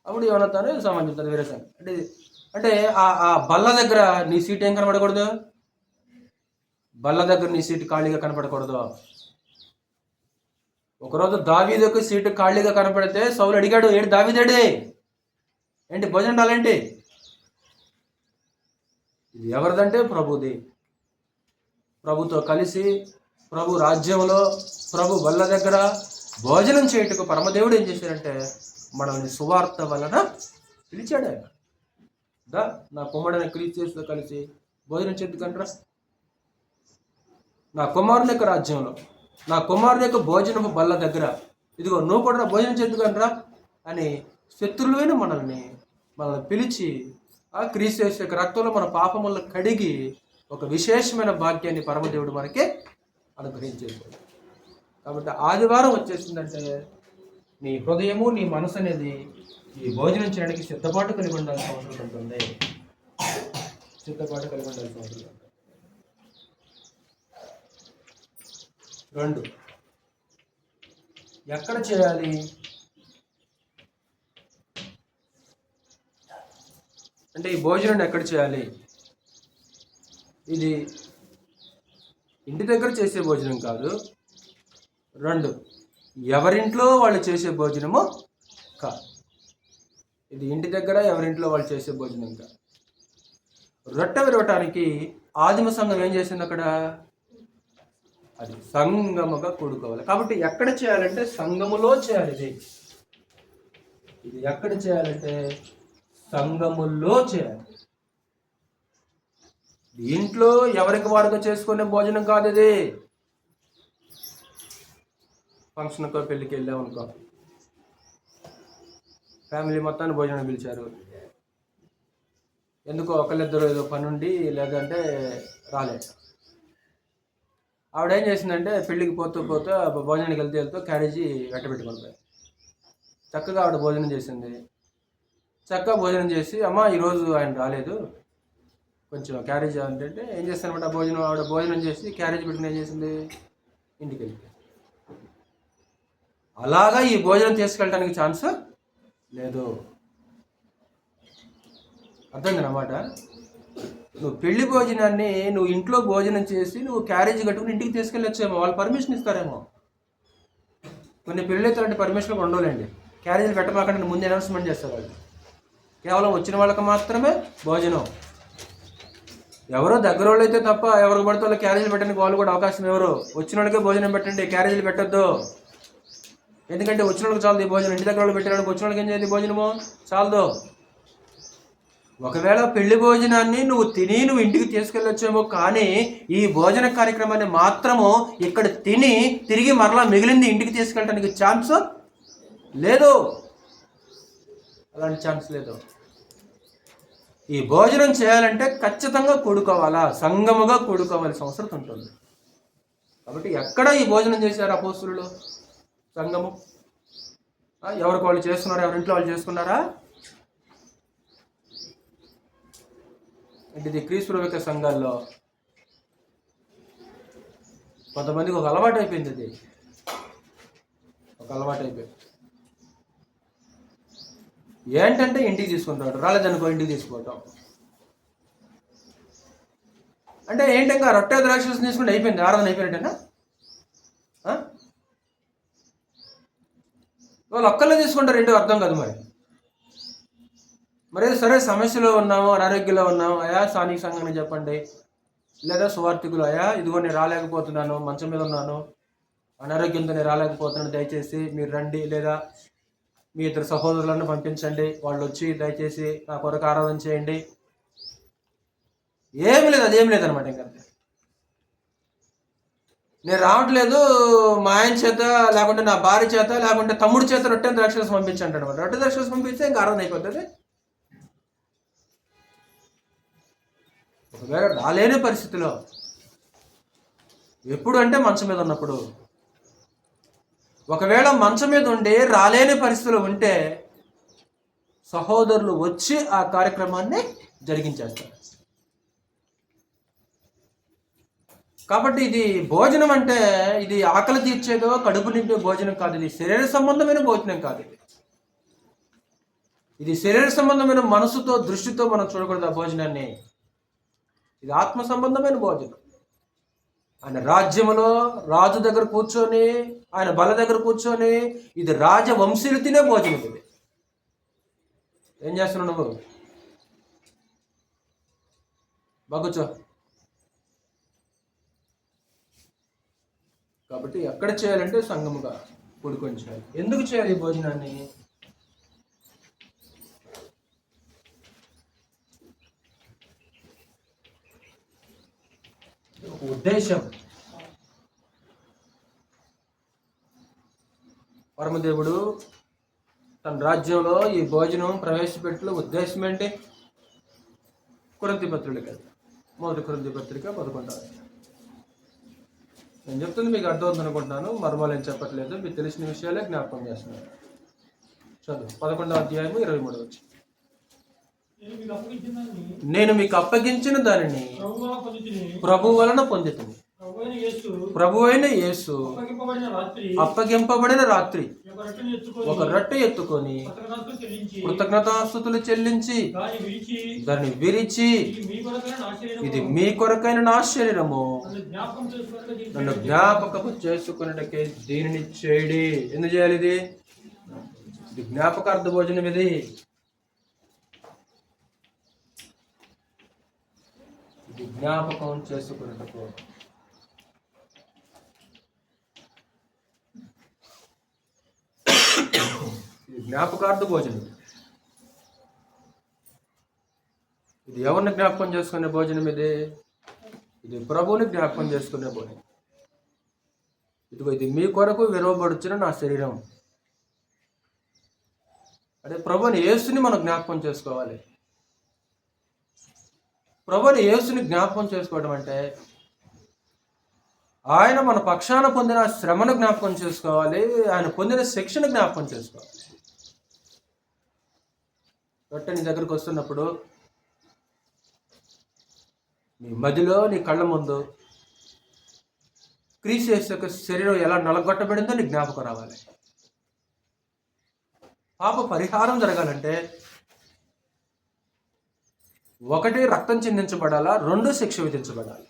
అప్పుడు యోనాతాను సమాధానం చెప్తారు వేరే సంగతి. అంటే ఆ బల్ల దగ్గర నీ సీట్ ఏం కనపడకూడదు? బల్ల దగ్గర నీ సీటు ఖాళీగా కనపడకూడదు. ఒకరోజు దావీదుకు సీటు ఖాళీగా కనపడితే సౌలు అడిగాడు, ఏంటి దావీదేడి, ఏంటి భోజనం రాలేంటి? ఇది ఎవరిదంటే ప్రభుది. ప్రభుతో కలిసి ప్రభు రాజ్యంలో ప్రభు బల్ల దగ్గర భోజనం చేయుటకు పరమదేవుడు ఏం చేశాడంటే మనల్ని సువార్త వలన పిలిచాడు. ఆయన దా నా కుమారుడైన క్రీస్తుతో కలిసి భోజనం చేద్దుకంట్రా, నా కుమారుని యొక్క రాజ్యంలో నా కుమారుని యొక్క భోజనపు బల్ల దగ్గర ఇదిగో నువ్వు కూడా భోజనం చేద్దుకంట్రా అని శత్రువులైన మనల్ని పిలిచి ఆ క్రీస్తు యొక్క రక్తంలో మన పాపములను కడిగి ఒక విశేషమైన భాగ్యాన్ని పరమదేవుడు మనకి అనుగ్రహించేశాడు. కాబట్టి ఆదివారం వచ్చేసిందంటే నీ హృదయము నీ మనసు అనేది ఈ భోజనం చేయడానికి సిద్ధపాటు కలిగి ఉండాల్సిన అవసరం ఉంటుంది. సిద్ధపాటు కలిగి ఉండాల్సిన అవసరం ఉంటుంది. 2, ఎక్కడ చేయాలి? అంటే ఈ భోజనం ఎక్కడ చేయాలి? ఇది ఇంటి దగ్గర చేసే భోజనం కాదు. 2, ఎవరింట్లో వాళ్ళు చేసే భోజనము కాదు. ఇది ఇంటి దగ్గర ఎవరింట్లో వాళ్ళు చేసే భోజనం కాదు. రొట్టె విరవటానికి ఆదిమ సంఘం ఏం చేసింది? అక్కడ అది సంగముగా కూడుకోవాలి. కాబట్టి ఎక్కడ చేయాలంటే సంఘములో చేయాలి. ఇది ఎక్కడ చేయాలంటే సంఘములో చేయాలి. ఇంట్లో ఎవరికి వారుగా చేసుకునే భోజనం కాదు. ఇది ఫంక్షన్కో పెళ్ళికి వెళ్ళామనుకో, ఫ్యామిలీ మొత్తాన్ని భోజనం పిలిచారు. ఎందుకో ఒకళ్ళిద్దరు ఏదో పని ఉండి లేదంటే రాలేదు. ఆవిడ ఏం చేసిందంటే పెళ్ళికి పోతూ భోజనానికి వెళ్తూ క్యారేజీ వెంటబెట్టుకుంది. చక్కగా ఆవిడ భోజనం చేసింది. చక్కగా భోజనం చేసి అమ్మ ఈరోజు ఆయన రాలేదు కొంచెం క్యారేజ్ అంటే ఏం చేస్తానమాట ఆవిడ భోజనం చేసి క్యారేజ్ పెట్టుకుని ఏం చేసింది? ఇంటికి వెళ్ళి. అలాగా ఈ భోజనం తీసుకెళ్ళడానికి ఛాన్స్ లేదు. అర్థమైందన్నమాట. నువ్వు పెళ్లి భోజనాన్ని నువ్వు ఇంట్లో భోజనం చేసి నువ్వు క్యారేజ్ కట్టుకుని ఇంటికి తీసుకెళ్ళొచ్చేమో, వాళ్ళు పర్మిషన్ ఇస్తారేమో. కొన్ని పెళ్ళి అయితే పర్మిషన్ ఉండవులేండి. క్యారేజీలు పెట్టమాకండి ముందు అనౌన్స్మెంట్ చేస్తారు వాళ్ళు. కేవలం వచ్చిన వాళ్ళకి మాత్రమే భోజనం. ఎవరో దగ్గర వాళ్ళు అయితే తప్ప ఎవరికి పడితే వాళ్ళు క్యారేజీలు పెట్టడానికి వాళ్ళు కూడా అవకాశం ఎవరు? వచ్చిన వాళ్ళకే భోజనం పెట్టండి, క్యారేజీలు పెట్టద్దు. ఎందుకంటే వచ్చిన వాళ్ళకి చాలదు ఈ భోజనం. ఇంటి దగ్గర వాళ్ళు పెట్టడానికి వచ్చిన వాళ్ళకి ఏం చేయాలి? భోజనము చాలదు. ఒకవేళ పెళ్లి భోజనాన్ని నువ్వు తిని నువ్వు ఇంటికి తీసుకెళ్ళొచ్చేమో, కానీ ఈ భోజన కార్యక్రమాన్ని మాత్రము ఇక్కడ తిని తిరిగి మరలా మిగిలింది ఇంటికి తీసుకెళ్ళడానికి ఛాన్స్ లేదు. అలాంటి ఛాన్స్ లేదు. ఈ భోజనం చేయాలంటే ఖచ్చితంగా కూడుకోవాలా, సంఘముగా కూడుకోవాల్సిన అవసరం ఉంటుంది. కాబట్టి ఎక్కడ ఈ భోజనం చేశారు అపోస్తులు? సంఘము. ఎవరికి వాళ్ళు చేసుకున్నారా? ఎవరింట్లో వాళ్ళు చేసుకున్నారా? అంటే ఇది క్రీస్తు యొక్క సంఘాల్లో కొంతమందికి ఒక అలవాటు అయిపోయింది. ఇది ఒక అలవాటు అయిపోయింది. ఏంటంటే ఇంటికి తీసుకుంటాడు, రాలేదనుకో ఇంటికి తీసుకోవటం. అంటే ఏంటంటే రొట్టె ద్రాక్షరసం తీసుకుంటే అయిపోయింది, ఆరాధన అయిపోయినట్టేనా? వాళ్ళు ఒక్కళ్ళే తీసుకుంటారు, ఏంటో అర్థం కాదు. మరి సరే సమస్యలో ఉన్నాము, అనారోగ్యంలో ఉన్నాము, అయా స్థానిక సంఘాన్ని చెప్పండి, లేదా సువార్థికులు, అయా ఇదిగో నేను రాలేకపోతున్నాను, మంచం మీద ఉన్నాను, అనారోగ్యంతో నేను రాలేకపోతున్నాను, దయచేసి మీరు రండి, లేదా మీ ఇద్దరు సహోదరులను పంపించండి, వాళ్ళు వచ్చి దయచేసి నా కొరకు ఆరాధన చేయండి. ఏమి లేదు, అదేమి లేదనమాట. ఇంకా నేను రావట్లేదు, మా ఆయన చేత లేకుంటే నా భార్య చేత లేకుంటే తమ్ముడి చేత రొట్టె ద్రాక్షరసం పంపించండి అనమాట. రొట్టె ద్రాక్షరసం పంపిస్తే ఇంకా ఆరాధన అయిపోతుంది. ఒకవేళ రాలేని పరిస్థితిలో, ఎప్పుడు అంటే మంచం మీద ఉన్నప్పుడు, ఒకవేళ మంచం మీద ఉండి రాలేని పరిస్థితులు ఉంటే సహోదరులు వచ్చి ఆ కార్యక్రమాన్ని జరిగించేస్తారు. కాబట్టి ఇది భోజనం అంటే ఇది ఆకలి తీర్చేదో కడుపు నింపే భోజనం కాదు. ఇది శరీర సంబంధమైన భోజనం కాదు. ఇది శరీర సంబంధమైన మనసుతో దృష్టితో మనం చూడకూడదు ఆ భోజనాన్ని. ఇది ఆత్మ సంబంధమైన భోజనం. ఆయన రాజ్యములో రాజు దగ్గర కూర్చొని, ఆయన బల దగ్గర కూర్చొని, ఇది రాజవంశీయులు తినే భోజనం. ఇది ఏం చేస్తున్నావు నువ్వు? బాగుచో. కాబట్టి ఎక్కడ చేయాలంటే సంఘముగా కూడుకొని చేయాలి. ఎందుకు చేయాలి ఈ భోజనాన్ని? ఒక ఉద్దేశం. పరమదేవుడు తన రాజ్యంలో ఈ భోజనం ప్రవేశపెట్టిన ఉద్దేశం ఏంటి? కొరింథీ పత్రిక, మొదటి కొరింథీ పత్రిక 11వ. నేను చెప్తుంది మీకు అర్థమవుతుంది అనుకుంటున్నాను, మర్మాలు ఏం చెప్పట్లేదు, మీకు తెలిసిన విషయాలే జ్ఞాపకం చేస్తున్నాను. చదువు 11వ అధ్యాయము 23వ వచనం. నేను మీకు అప్పగించిన దానిని ప్రభు వలన పొందితిని. ప్రభు అయిన యేసు అప్పగింపబడిన రాత్రి ఒక రొట్టె ఎత్తుకొని కృతజ్ఞతాస్తుతులు చెల్లించి దాన్ని విరిచి, ఇది మీ కొరకైన నా శరీరము, నన్ను జ్ఞాపకము చేసుకున్నకే దీనిని చేయడి. ఎందుకు చేయాలి ఇది? ఇది జ్ఞాపకార్థ భోజనం. ఇది జ్ఞాపకం చేసుకున్నటకు. ఇది జ్ఞాపకార్థ భోజనం. ఇది ఎవరిని జ్ఞాపకం చేసుకునే భోజనం? ఇది ప్రభువుని జ్ఞాపకం చేసుకునే భోజనం. ఇదిగో ఇది మీ కొరకు విరవబడుచున్న నా శరీరం. అదే ప్రభుని యేసుని మనం జ్ఞాపకం చేసుకోవాలి. ప్రభుని యేసుని జ్ఞాపకం చేసుకోవడం అంటే ఆయన మన పక్షాన పొందిన శ్రమను జ్ఞాపకం చేసుకోవాలి, ఆయన పొందిన శిక్షను జ్ఞాపకం చేసుకోవాలి. రొట్టె నీ దగ్గరకు వస్తున్నప్పుడు నీ మదిలో, నీ కళ్ళ ముందు క్రీస్తు యేసు యొక్క శరీరం ఎలా నలగొట్టబడిందో నీ జ్ఞాపకం రావాలి. పాప పరిహారం జరగాలంటే ఒకటి రక్తం చిందించబడాలా, రెండు శిక్ష విధించబడాలి.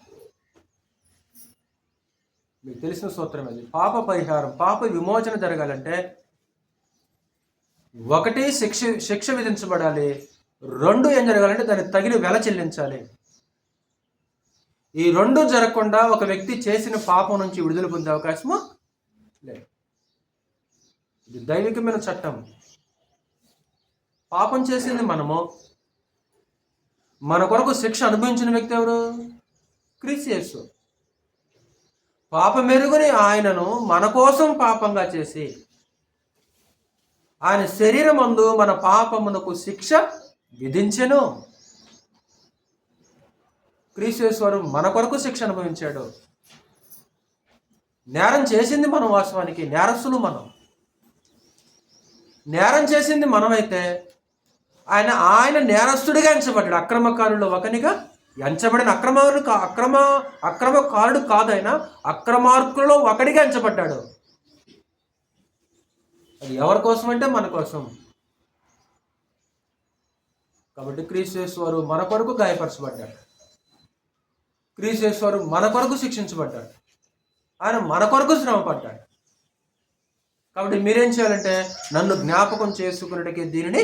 మీకు తెలిసిన సూత్రం అది. పాప పరిహారం, పాప విమోచన జరగాలంటే ఒకటి శిక్ష విధించబడాలి, రెండు ఏం జరగాలంటే దానికి తగిన వెల చెల్లించాలి. ఈ రెండు జరగకుండా ఒక వ్యక్తి చేసిన పాపం నుంచి విడుదల పొందే అవకాశము లేదు. ఇది దైవికమైన చట్టం. పాపం చేసింది మనము, మన కొరకు శిక్ష అనుభవించిన వ్యక్తి ఎవరు? క్రీస్తు యేసు. పాపమెరుగుని ఆయనను మన కోసం పాపంగా చేసి ఆయన శరీరమందు మన పాపమునకు శిక్ష విధించెను. క్రీస్తు యేసు వారు మన కొరకు శిక్ష అనుభవించాడు. నేరం చేసింది మనం, వాస్తవానికి నేరస్తులు మనం. నేరం చేసింది మనమైతే ఆయన నేరస్తుడిగా ఎంచబడ్డాడు. అక్రమకారుల్లో ఒకనిగా ఎంచబడిన అక్రమకారుడు కాదు, ఆయన అక్రమార్కులలో ఒకడిగా ఎంచబడ్డాడు. అది ఎవరి కోసం అంటే మన కోసం. కాబట్టి క్రీస్తు యేసు వారు మన కొరకు గాయపరచబడ్డాడు. క్రీస్తు యేసు వారు మన కొరకు శిక్షించబడ్డాడు. ఆయన మన కొరకు శ్రమ పడ్డాడు. కాబట్టి మీరేం చేయాలంటే నన్ను జ్ఞాపకం చేసుకున్నట్టుకే దీనిని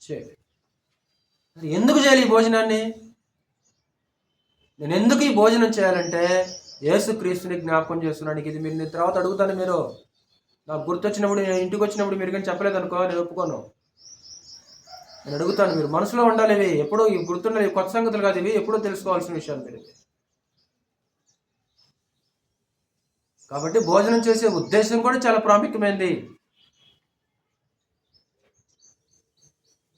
చేయాలి. ఎందుకు చేయాలి ఈ భోజనాన్ని? నేను ఎందుకు ఈ భోజనం చేయాలంటే యేసు క్రీస్తుని జ్ఞాపకం చేస్తున్నానికి. ఇది మీరు నేను తర్వాత అడుగుతాను. మీరు నాకు గుర్తొచ్చినప్పుడు, నేను ఇంటికి వచ్చినప్పుడు మీరు కానీ చెప్పలేదు అనుకో, నేను ఒప్పుకోను. నేను అడుగుతాను. మీరు మనసులో ఉండాలి. ఇవి ఎప్పుడో ఇవి గుర్తున్నవి, కొత్త సంగతులు కాదు, ఇవి ఎప్పుడో తెలుసుకోవాల్సిన విషయాలు మీరు. కాబట్టి భోజనం చేసే ఉద్దేశం కూడా చాలా ప్రాముఖ్యమైనది.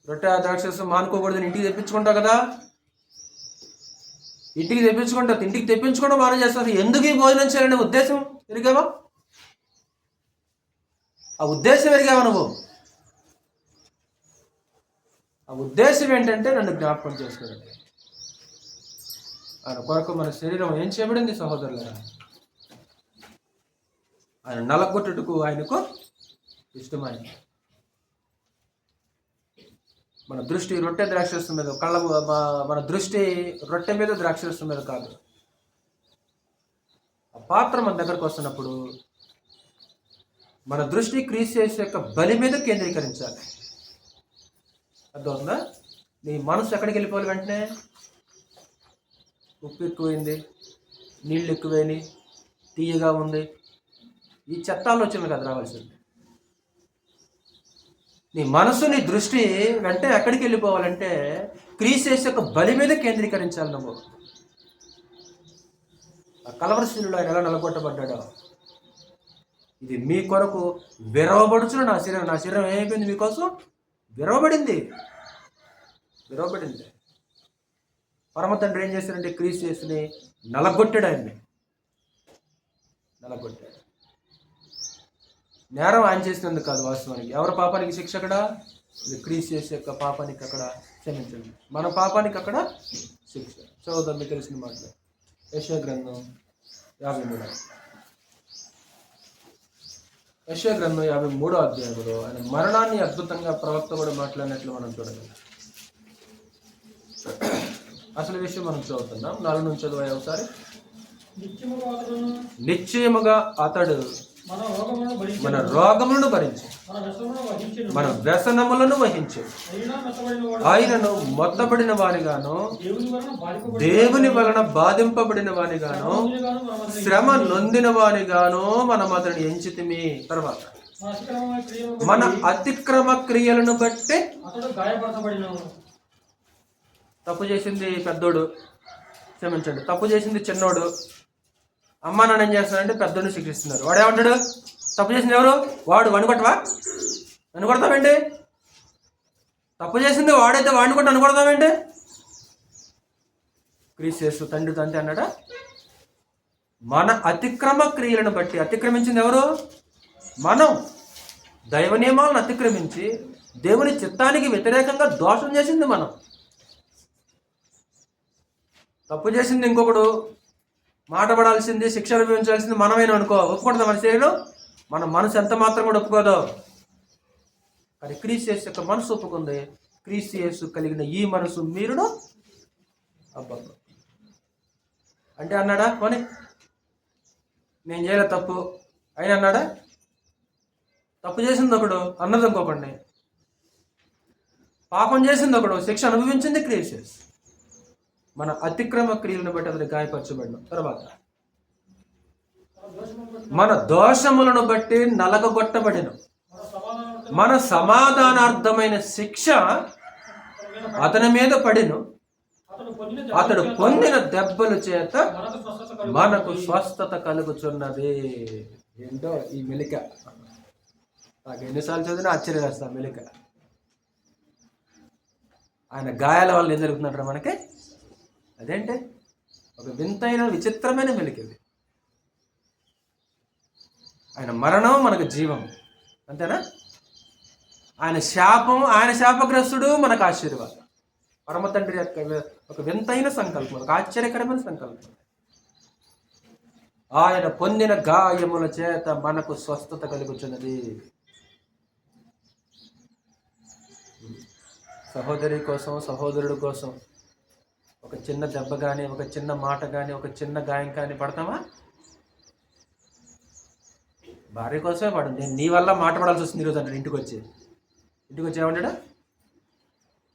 రొట్టె ద్రాక్షరసం మానుకోకూడదని ఇంటికి తెప్పించుకుంటావు కదా, ఇంటికి తెప్పించుకోవడం మానం చేస్తారు. ఎందుకు ఈ భోజనం చేయాలనే ఉద్దేశం ఎరిగావా? ఆ ఉద్దేశం ఎరిగావా నువ్వు? ఆ ఉద్దేశం ఏంటంటే నన్ను జ్ఞాపకం చేసుకోండి. ఆయన కొరకు మన శరీరం ఏం చేయబడింది సహోదరులారా? ఆయన నలగొట్టుటకు ఆయనకు ఇష్టమైంది. మన దృష్టి రొట్టె ద్రాక్షరసం మీద, మన దృష్టి రొట్టె మీద ద్రాక్షరసం మీద కాదు. ఆ పాత్ర మన దగ్గరకు వస్తున్నప్పుడు మన దృష్టి క్రీస్తు యేసు యొక్క బలి మీద కేంద్రీకరించాలి. అర్థమవుతుందా? నీ మనసు ఎక్కడికి వెళ్ళిపోవాలి? వెంటనే ఉప్పు ఎక్కువైంది, నీళ్ళు ఎక్కువైనాయి, తీయగా ఉంది. ఈ చెత్త ఆలోచనలు కదా రావాల్సింది. నీ మనసు, నీ దృష్టి వెంటనే ఎక్కడికి వెళ్ళిపోవాలంటే క్రీస్తు యొక్క బలి మీద కేంద్రీకరించాలి నువ్వు. ఆ కలవరశీలుడు ఆయన ఎలా నిలగొట్టబడ్డాడో, ఇది మీ కొరకు విరవబడుచున్న నా శరీరం ఏమైపోయింది మీకోసం? విరవబడింది. పరమ తండ్రి ఏం చేశారంటే క్రీస్తు యేసుని నలగొట్టాడు. ఆయన్ని నలగొట్టాడు. నేరం ఆయన చేసినందుకు కాదు, వాస్తవానికి ఎవరి పాపానికి శిక్ష అక్కడ? క్రీస్తు యేసు యొక్క పాపానికి అక్కడ క్షమించండి, మన పాపానికి అక్కడ శిక్ష. చదువుతాం మీకు తెలిసిన మాటలు. యెషయా గ్రంథం 53వ అధ్యాయంలో ఆయన మరణాన్ని అద్భుతంగా ప్రవక్త కూడా మాట్లాడినట్లు మనం చూడగలం. అసలు విషయం మనం చదువుతున్నాం. 4 నుంచి చదువు ఒకసారి. నిశ్చయముగా అతడు మన రోగములను భరించి మన వ్యసనములను వహించు. ఆయనను మొత్తబడిన వానిగాను, దేవుని వలన బాధింపబడిన వానిగాను, శ్రమ నొందిన వానిగాను మనం అతడిని ఎంచితిమి. తర్వాత మన అతిక్రమ క్రియలను బట్టి తప్పు చేసింది పెద్దోడు, క్షమించండి, తప్పు చేసింది చిన్నోడు. అమ్మ నాన్న ఏం చేస్తున్నారంటే పెద్దోడిని శిక్షిస్తున్నారు. వాడు ఏమంటాడు? తప్పు చేసింది ఎవరు? వాడు. వాడిని కొట్టవా? నన్ను కొడతావేంటి? తప్పు చేసింది వాడైతే వాడిని కొట్టి నన్ను కొడతావేంటి? క్రీస్తు యేసు తండ్రి తంతే అన్నాడా? మన అతిక్రమ క్రియలను బట్టి. అతిక్రమించింది ఎవరు? మనం. దైవ నియమాలను అతిక్రమించి దేవుని చిత్తానికి వ్యతిరేకంగా దోషం చేసింది మనం. తప్పు చేసింది ఇంకొకడు, మాట పడాల్సింది, శిక్ష అనుభవించాల్సింది మనమేనా అనుకో, ఒప్పుకుంటుందా మన శరీరం? మన మనసు ఎంత మాత్రం కూడా ఒప్పుకోదు. కానీ క్రీస్తు యేసు యొక్క మనసు ఒప్పుకుంది. క్రీస్తు యేసు కలిగిన ఈ మనసు మీరును అబ్బా అంటే అన్నాడా? పోనీ నేను చేయలే తప్పు అయినా అన్నాడా? తప్పు చేసింది ఒకడు, అన్నది ఇంకొకడిని. పాపం చేసింది ఒకడు, శిక్ష అనుభవించింది క్రీస్తు యేసు. మన అతిక్రమ క్రియలను బట్టి అతను గాయపరచబడిన తర్వాత మన దోషములను బట్టి నలగగొట్టబడిన మన సమాధానార్థమైన శిక్ష అతని మీద పడిను. అతడు పొందిన దెబ్బల చేత మనకు స్వస్థత కలుగుచున్నది. ఏంటో ఈ మెలిక నాకు ఎన్నిసార్లు చదివినా ఆశ్చర్యం వేస్తా. మెలిక ఆయన గాయాల వల్ల ఏం జరుగుతున్నట్టు మనకి? అదేంటే ఒక వింతైన విచిత్రమైన మెలికది. ఆయన మరణం మనకు జీవం, అంతేనా? ఆయన శాపం, ఆయన శాపగ్రస్తుడు, మనకు ఆశీర్వాదం. పరమ తండ్రి యొక్క ఒక వింతైన సంకల్పం, ఒక ఆశ్చర్యకరమైన సంకల్పం. ఆయన పొందిన గాయముల చేత మనకు స్వస్థత కలుగుతున్నది. సహోదరి కోసం, సహోదరుడు కోసం ఒక చిన్న దెబ్బ కానీ, ఒక చిన్న మాట కానీ, ఒక చిన్న గాయం కానీ పడతామా? భార్య కోసమే పడు. నేను నీ వల్ల మాట పడాల్సి వస్తుంది ఈరోజు అంటే ఇంటికి వచ్చి ఏమంటాడా?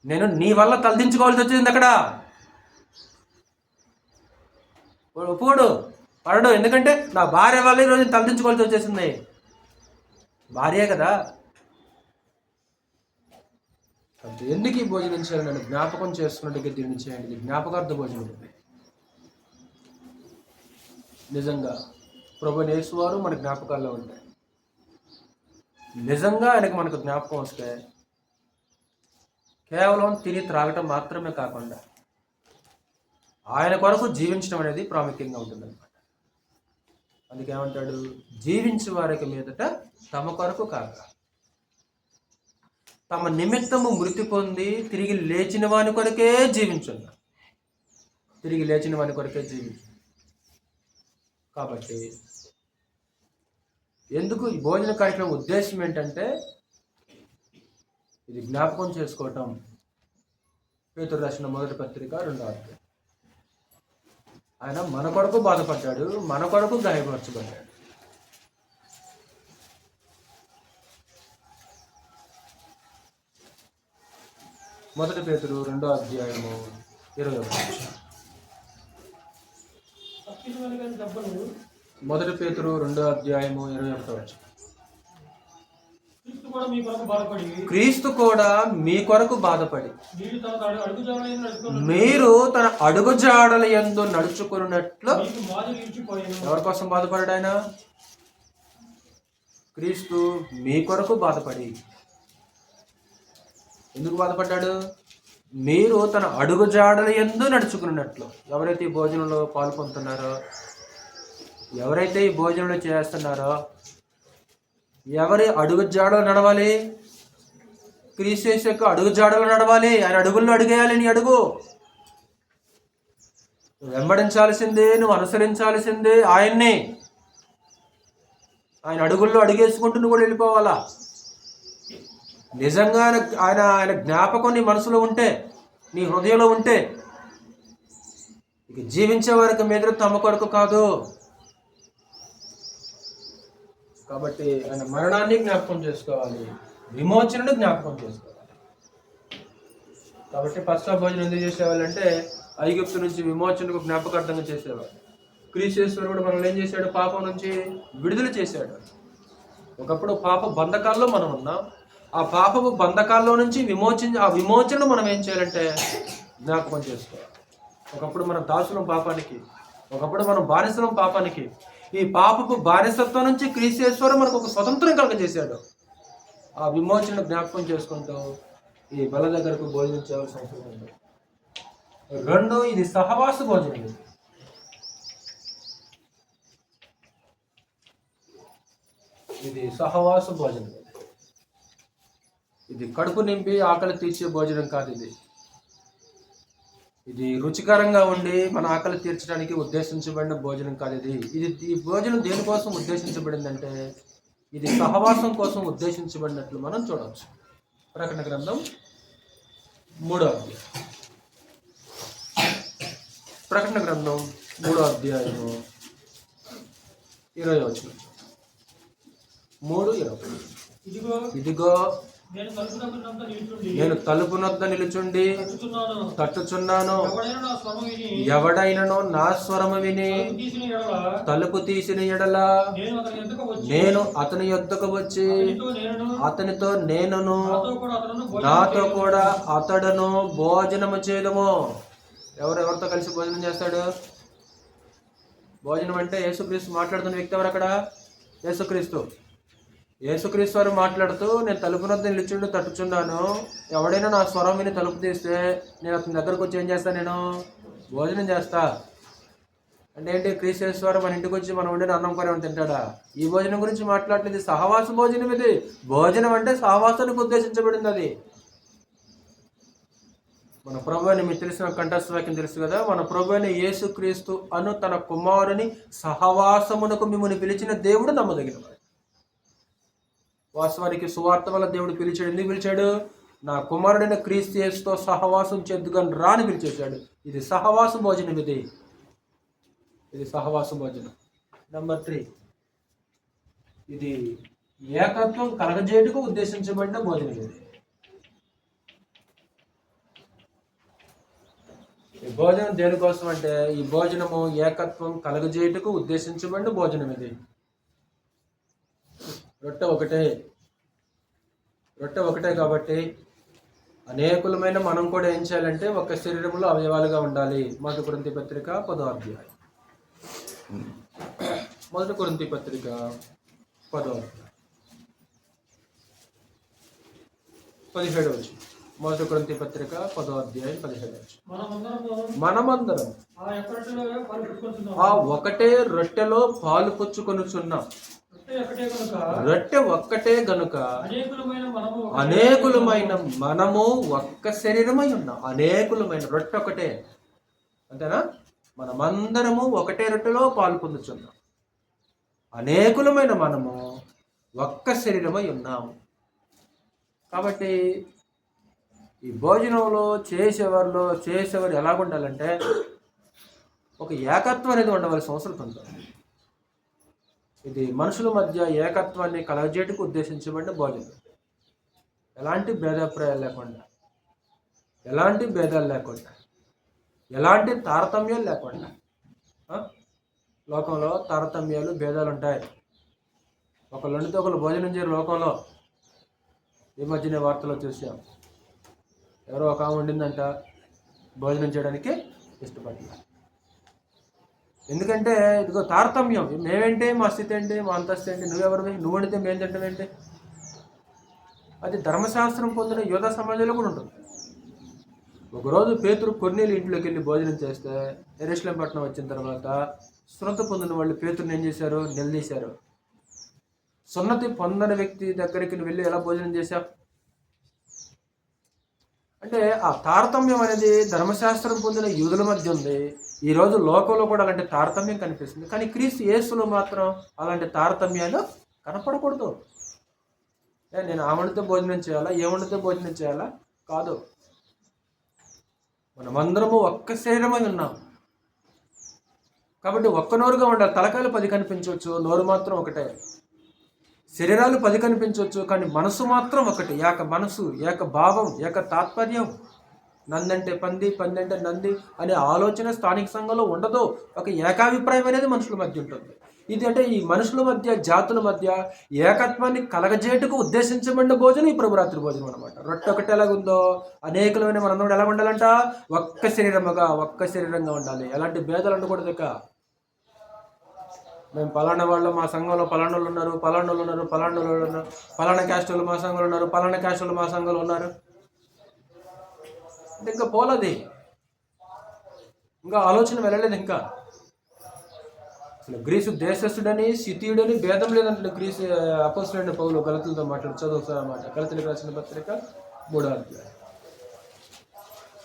నేను నీ వల్ల తలదించుకోవాల్సి వచ్చింది అక్కడ. ఒప్పుకోడు, పడడు. ఎందుకంటే నా భార్య వల్ల ఈరోజు తలదించుకోవాల్సి వచ్చేసింది. భార్యే కదా. ఎందుకు ఈ భోజనం చేయాలి? నన్ను జ్ఞాపకం చేసుకున్నట్టుగా దీన్ని చేయండి. జ్ఞాపకార్థ భోజనం. నిజంగా ప్రభువైన యేసు వారు మన జ్ఞాపకాల్లో ఉంటాయి. నిజంగా ఆయనకు మనకు జ్ఞాపకం వస్తే కేవలం తిని త్రాగటం మాత్రమే కాకుండా ఆయన కొరకు జీవించడం అనేది ప్రాముఖ్యంగా ఉంటుందన్నమాట. అందుకే ఏమంటాడు? జీవించే వారికి మీదట తమ కొరకు కాక తమ నిమిత్తము మృతి పొంది తిరిగి లేచిన వాని కొరకే జీవించున్నారు. తిరిగి లేచిన వాని కొరకే జీవించు. కాబట్టి ఎందుకు ఈ భోజన కార్యక్రమం ఉద్దేశం ఏంటంటే ఇది జ్ఞాపకం చేసుకోవటం. పేతురు రాసిన 1వ పత్రిక 2వ అధ్యాయం. ఆయన మన కొరకు బాధపడ్డాడు, మన కొరకు గాయపరచబడ్డాడు. మొదటి పేతురు 2వ అధ్యాయము 20వ వచనం. మొదటి పేతురు 2:21. క్రీస్తు కూడా మీ కొరకు బాధపడి మీరు తన అడుగుజాడల యందు నడుచుకున్నట్లు. ఎవరి కోసం బాధపడ్డాడు ఆయన? క్రీస్తు మీ కొరకు బాధపడి. ఎందుకు బాధపడ్డాడు? మీరు తన అడుగుజాడల యందు నడుచుకున్నట్లు. ఎవరైతే ఈ భోజనంలో పాల్పొందుతున్నారో, ఎవరైతే ఈ భోజనంలో చేస్తున్నారో, ఎవరి అడుగుజాడలు నడవాలి? క్రీస్తు యొక్క అడుగుజాడలు నడవాలి. ఆయన అడుగుల్లో అడుగేయాలి. నీ అడుగు వెంబడించాల్సిందే, నువ్వు అనుసరించాల్సిందే ఆయన్నే. ఆయన అడుగుల్లో అడుగేసుకుంటూ నువ్వు కూడా వెళ్ళిపోవాలా. నిజంగా ఆయన జ్ఞాపకం నీ మనసులో ఉంటే, నీ హృదయంలో ఉంటే, ఇక జీవించే వారికి మీద తమ కొరకు కాదు. కాబట్టి ఆయన మరణాన్ని జ్ఞాపకం చేసుకోవాలి, విమోచనను జ్ఞాపకం చేసుకోవాలి. కాబట్టి పస్కా భోజనం ఎందుకు చేసేవాళ్ళంటే ఐగుప్తు నుంచి విమోచనకు జ్ఞాపకార్థంగా చేసేవాడు. క్రీస్తు మనల్ని ఏం చేశాడు? పాపం నుంచి విడుదల చేశాడు. ఒకప్పుడు పాప బంధకాల్లో మనం ఉన్నాం. ఆ పాపపు బంధకాల్లో నుంచి ఆ విమోచనను మనం ఏం చేయాలంటే జ్ఞాపకం చేసుకోవాలి. ఒకప్పుడు మనం దాసులం పాపానికి, ఒకప్పుడు మనం బానిసలం పాపానికి. ఈ పాపపు బానిసత్వం నుంచి క్రీస్తు మనకు ఒక స్వతంత్రం కలుగజేశాడు. ఆ విమోచన జ్ఞాపకం చేసుకుంటూ ఈ బల దగ్గరకు భోజనం చేయవలసిన అవసరం ఉంది. 2, ఇది సహవాస భోజనం. ఇది సహవాస భోజనం. ఇది కడుపు నింపి ఆకలి తీర్చే భోజనం కాదు. ఇది రుచికరంగా ఉండి మన ఆకలి తీర్చడానికి ఉద్దేశించబడిన భోజనం కాదు. ఈ భోజనం దేనికోసం ఉద్దేశించబడిందంటే ఇది సహవాసం కోసం ఉద్దేశించబడినట్లు మనం చూడవచ్చు. ప్రకటన గ్రంథం 3వ అధ్యాయం. ప్రకటన గ్రంథం 3వ అధ్యాయము 20వ వచనం. 3:20. ఇదిగో నేను తలుపు నొద్ద నిలుచుండి తట్టుచున్నాను. ఎవడైనను నా స్వరము విని తలుపు తీసిన ఎడల నేను అతని యొద్దకు వచ్చి అతనితో నేనును నాతో కూడా అతడును భోజనము చేయుదుము. ఎవరెవరితో కలిసి భోజనం చేస్తాడు? భోజనం అంటే యేసుక్రీస్తు మాట్లాడుతున్న వ్యక్తి ఎవరు అక్కడ? యేసుక్రీస్తు వారు మాట్లాడుతూ, నేను తలుపు నొద్ద నిలుచుండి తట్టుచున్నాను. ఎవడైనా నా స్వరం విని తలుపు తీస్తే నేను అతని దగ్గరకు వచ్చి ఏం చేస్తాను? నేను భోజనం చేస్తా. అంటే ఏంటి? క్రీస్తు వారు మన ఇంటికి వచ్చి మనం ఉండే అన్నం కూర తింటాడా? ఈ భోజనం గురించి మాట్లాడలేదు. సహవాస భోజనం ఇది. భోజనం అంటే సహవాసానికి ఉద్దేశించబడింది. అది మన ప్రభు అని మీకు తెలిసిన కంఠస్థ వాక్యం తెలుసు కదా. మన ప్రభు అని యేసుక్రీస్తు అను తన కుమారుని సహవాసమునకు మిమ్మల్ని పిలిచిన దేవుడు నమ్మదగినవాడు. వాస్తవానికి సువార్త వల్ల దేవుడు పిలిచాడు. ఎందుకు పిలిచాడు? నా కుమారుడైన క్రీస్తు యేసుతో సహవాసం చేద్దుగాని రాని పిలిచేశాడు. ఇది సహవాస భోజనం. ఇది సహవాస భోజనం. నెంబర్ 3, ఇది ఏకత్వం కలగజేయుటకు ఉద్దేశించబడిన భోజనం. ఈ భోజనం దేనికోసం అంటే ఈ భోజనము ఏకత్వం కలగజేయుటకు ఉద్దేశించబడిన భోజనం. ఇది రొట్టె ఒకటే కాబట్టి అనేకులమైన మనం కూడా ఏం చేయాలంటే ఒక శరీరంలో అవయవాలుగా ఉండాలి. మొదటి కొరింథీ పత్రిక 10వ అధ్యాయం. మొదటి కొరింథీ పత్రిక 10వ అధ్యాయం 17వ వచనం. మొదటి కొరింథీ పత్రిక 10వ అధ్యాయం 17వ వచనం. మనమందరం ఆ ఒకటే రొట్టెలో పాలు పుచ్చుకొనుచున్నాం. రొట్టె ఒక్కటే గనుక అనేకులమైన మనము ఒక్క శరీరమై ఉన్నాం. అనేకులమైన రొట్టె ఒకటే, అంతేనా? మనమందరము ఒకటే రొట్టెలో పాలు పొందుచున్నాం. అనేకులమైన మనము ఒక్క శరీరమై ఉన్నాము. కాబట్టి ఈ భోజనంలో చేసేవారు ఎలాగుండాలంటే ఒక ఏకత్వం అనేది ఉండవలసిన అవసరం ఉంది. ఇది మనుషుల మధ్య ఏకత్వాన్ని కలగజేయటకు ఉద్దేశించబడిన భోజనం. ఎలాంటి భేదాభిప్రాయాలు లేకుండా, ఎలాంటి భేదాలు లేకుండా, ఎలాంటి తారతమ్యాలు లేకుండా లోకంలో తారతమ్యాలు, భేదాలు ఉంటాయి. ఒకళ్ళు వండితే ఒకళ్ళు భోజనం చేయరు లోకంలో. ఈ మధ్యనే వార్తలో చూసాం, ఎవరో ఒక ఆమె వండిందంట, భోజనం చేయడానికి ఇష్టపడలేదు. ఎందుకంటే ఇదిగో తారతమ్యం. మేమేంటి, మా స్థితి ఏంటి, మా అంతస్తు ఏంటి, నువ్వెవరివి, నువ్వు వండితే మేము తింటామేంటి? అది ధర్మశాస్త్రం పొందిన యోధా సమాజంలో కూడా ఉంటుంది. ఒకరోజు పేతురు కొర్నేలి ఇంట్లోకి వెళ్ళి భోజనం చేస్తే యెరూషలేము పట్టణం వచ్చిన తర్వాత సున్నతి పొందిన వాళ్ళు పేతురుని ఏం చేశారు, నిలదీశారు. సున్నతి పొందని వ్యక్తి దగ్గరికి నువ్వు వెళ్ళి ఎలా భోజనం చేశావు అంటే, ఆ తారతమ్యం అనేది ధర్మశాస్త్రం పొందిన యూదుల మధ్య ఉంది. ఈరోజు లోకంలో కూడా అలాంటి తారతమ్యం కనిపిస్తుంది. కానీ క్రీస్తు యేసులో మాత్రం అలాంటి తారతమ్యాలు కనపడకూడదు. నేను ఆ వండితే భోజనం చేయాలా, ఏ వండితే భోజనం చేయాలా కాదు. మనమందరము ఒక్క శరీరమై ఉన్నాం కాబట్టి ఒక్క నోరుగా ఉండాలి. తలకాయలు 10 కనిపించవచ్చు, నోరు మాత్రం ఒకటే. శరీరాలు 10 కనిపించవచ్చు, కానీ మనసు మాత్రం ఒకటి. ఏక మనసు, ఏక భావం, ఏక తాత్పర్యం. నందంటే పంది, పంది అంటే నంది అనే ఆలోచన స్థానిక సంఘంలో ఉండదు. ఒక ఏకాభిప్రాయం అనేది మనుషుల మధ్య ఉంటుంది. ఇది అంటే ఈ మనుషుల మధ్య, జాతుల మధ్య ఏకత్వాన్ని కలగజేయటకు ఉద్దేశించబడిన భోజనం ఈ ప్రభురాత్రి భోజనం అనమాట. రొట్టె ఒకటి ఎలాగుందో అనేకమైన మనందరూ ఎలా ఉండాలంట, ఒక్క శరీరంగా ఉండాలి. ఎలాంటి భేదాలు ఉండకూడదు. ఇక మేము పలానా వాళ్ళు, మా సంఘంలో పలానా వాళ్ళు ఉన్నారు, పలానా క్యాస్ట్ వాళ్ళు మా సంఘంలో ఉన్నారు, పలానా క్యాస్ట్ వాళ్ళు మా సంఘంలో ఉన్నారు. ఇంకా పోలది, ఇంకా ఆలోచన వెళ్ళలేదు. ఇంకా అసలు గ్రీసు దేశస్థుడని, సితీయుడని భేదం లేదంటే గ్రీసు అపోస్తలుడైన పౌలు గలతీలతో మాట్లాడు. చదువుతారు అన్నమాట. గలతీలకు రాసిన పత్రిక 3వ అధ్యాయం.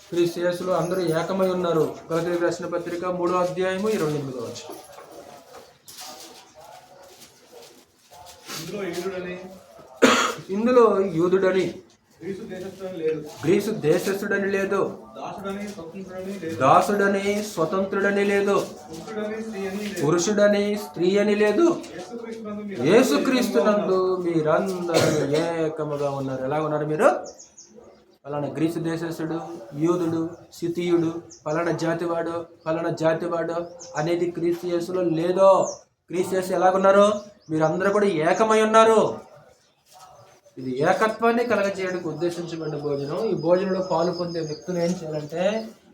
క్రీస్తు యేసులో అందరూ ఏకమై ఉన్నారు. గలతీలకు రాసిన పత్రిక 3వ అధ్యాయము 28వ వచనం. ఇందులో యూదుడని, గ్రీసు దేశస్థుడని లేదు, దాసుడని స్వతంత్రుడని లేదు, పురుషుడని స్త్రీ అని లేదు, యేసుక్రీస్తునందు మీరందరూ ఏకముగా ఉన్నారు. ఎలా ఉన్నారు మీరు? పలానా గ్రీసు దేశస్థుడు, యూదుడు, సితీయుడు, పలానా జాతివాడు అనేది క్రీస్తు యేసులో లేదో. క్రీస్తు యేసు ఎలాగున్నారు? మీరందరూ కూడా ఏకమై ఉన్నారు. ఇది ఏకత్వాన్ని కలగజేయడానికి ఉద్దేశించబడిన భోజనం. ఈ భోజనంలో పాలు పొందే వ్యక్తులు ఏం చేయాలంటే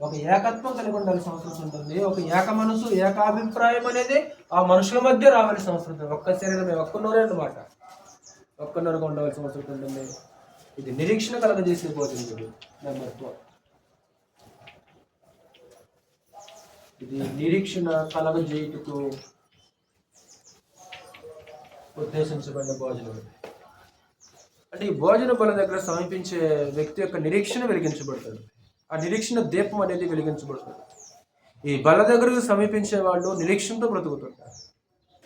ఒక ఏకత్వం కలిగి ఉండాల్సిన అవసరం ఉంటుంది. ఒక ఏక మనసు, ఏకాభిప్రాయం అనేది ఆ మనుషుల మధ్య రావాల్సిన అవసరం ఉంటుంది. ఒక్క శరీరమే, ఒక్క నోరే అన్నమాట. ఒక్క నోరుగా ఉండవలసిన అవసరం ఉంటుంది. ఇది నిరీక్షణ కలగజేసే భోజనం. నెంబర్ 2, ఇది నిరీక్షణ కలగజేయుటకు ఉద్దేశించబడిన భోజనం. అంటే ఈ భోజన బల దగ్గర సమీపించే వ్యక్తి యొక్క నిరీక్షణ వెలిగించబడుతుంది. ఆ నిరీక్షణ దీపం అనేది వెలిగించబడుతుంది. ఈ బల దగ్గరకు సమీపించే వాళ్ళు నిరీక్షణతో బ్రతుకుతుంటారు.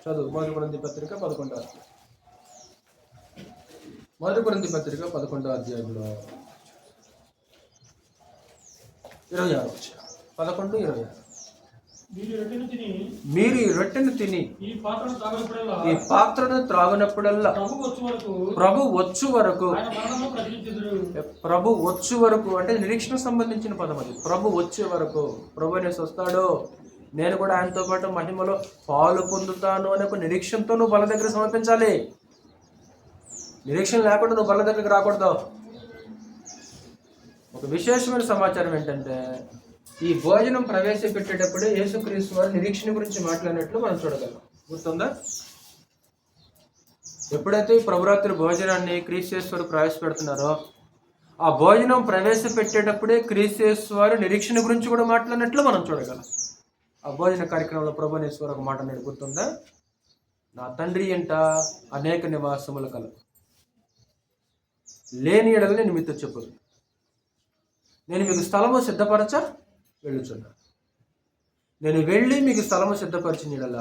చదువు 1 కొరింథీ పత్రిక 11వ అధ్యాయం. 1 కొరింథీ పత్రిక 11వ అధ్యాయంలో 26వ వచనం. 11:26. మీరు ఈ రొట్టెను తిని ఈ పాత్రను త్రాగినప్పుడల్లా ప్రభు వచ్చు వరకు అంటే నిరీక్షణ సంబంధించిన పదం అది. ప్రభు వచ్చే వరకు, ప్రభు అనేసి వస్తాడు, నేను కూడా ఆయనతో పాటు మహిమలో పాలు పొందుతాను అనే ఒక నిరీక్షణతో నువ్వు బల దగ్గర సమర్పించాలి. నిరీక్షణ లేకుండా నువ్వు బల దగ్గరికి రాకూడదు. ఒక విశేషమైన సమాచారం ఏంటంటే, ఈ భోజనం ప్రవేశపెట్టేటప్పుడే యేసుక్రీస్తు వారు నిరీక్షణ గురించి మాట్లాడినట్లు మనం చూడగలం. గుర్తుందా? ఎప్పుడైతే ఈ ప్రభురాత్రి భోజనాన్ని క్రీస్తు ప్రవేశపెడుతున్నారో, ఆ భోజనం ప్రవేశపెట్టేటప్పుడే క్రీస్తు వారు నిరీక్షణ గురించి కూడా మాట్లాడినట్లు మనం చూడగలం. ఆ భోజన కార్యక్రమంలో ప్రభునేశ్వరు ఒక మాట అనేది గుర్తుందా? నా తండ్రి ఎంట అనేక నివాసములు కలవు, లేని ఎడల నేను మీతో చెప్పుదు, నేను మీకు స్థలము సిద్ధపరచ వెళ్ళుచున్నాను. నేను వెళ్ళి మీకు స్థలము సిద్ధపరిచిన ఎడల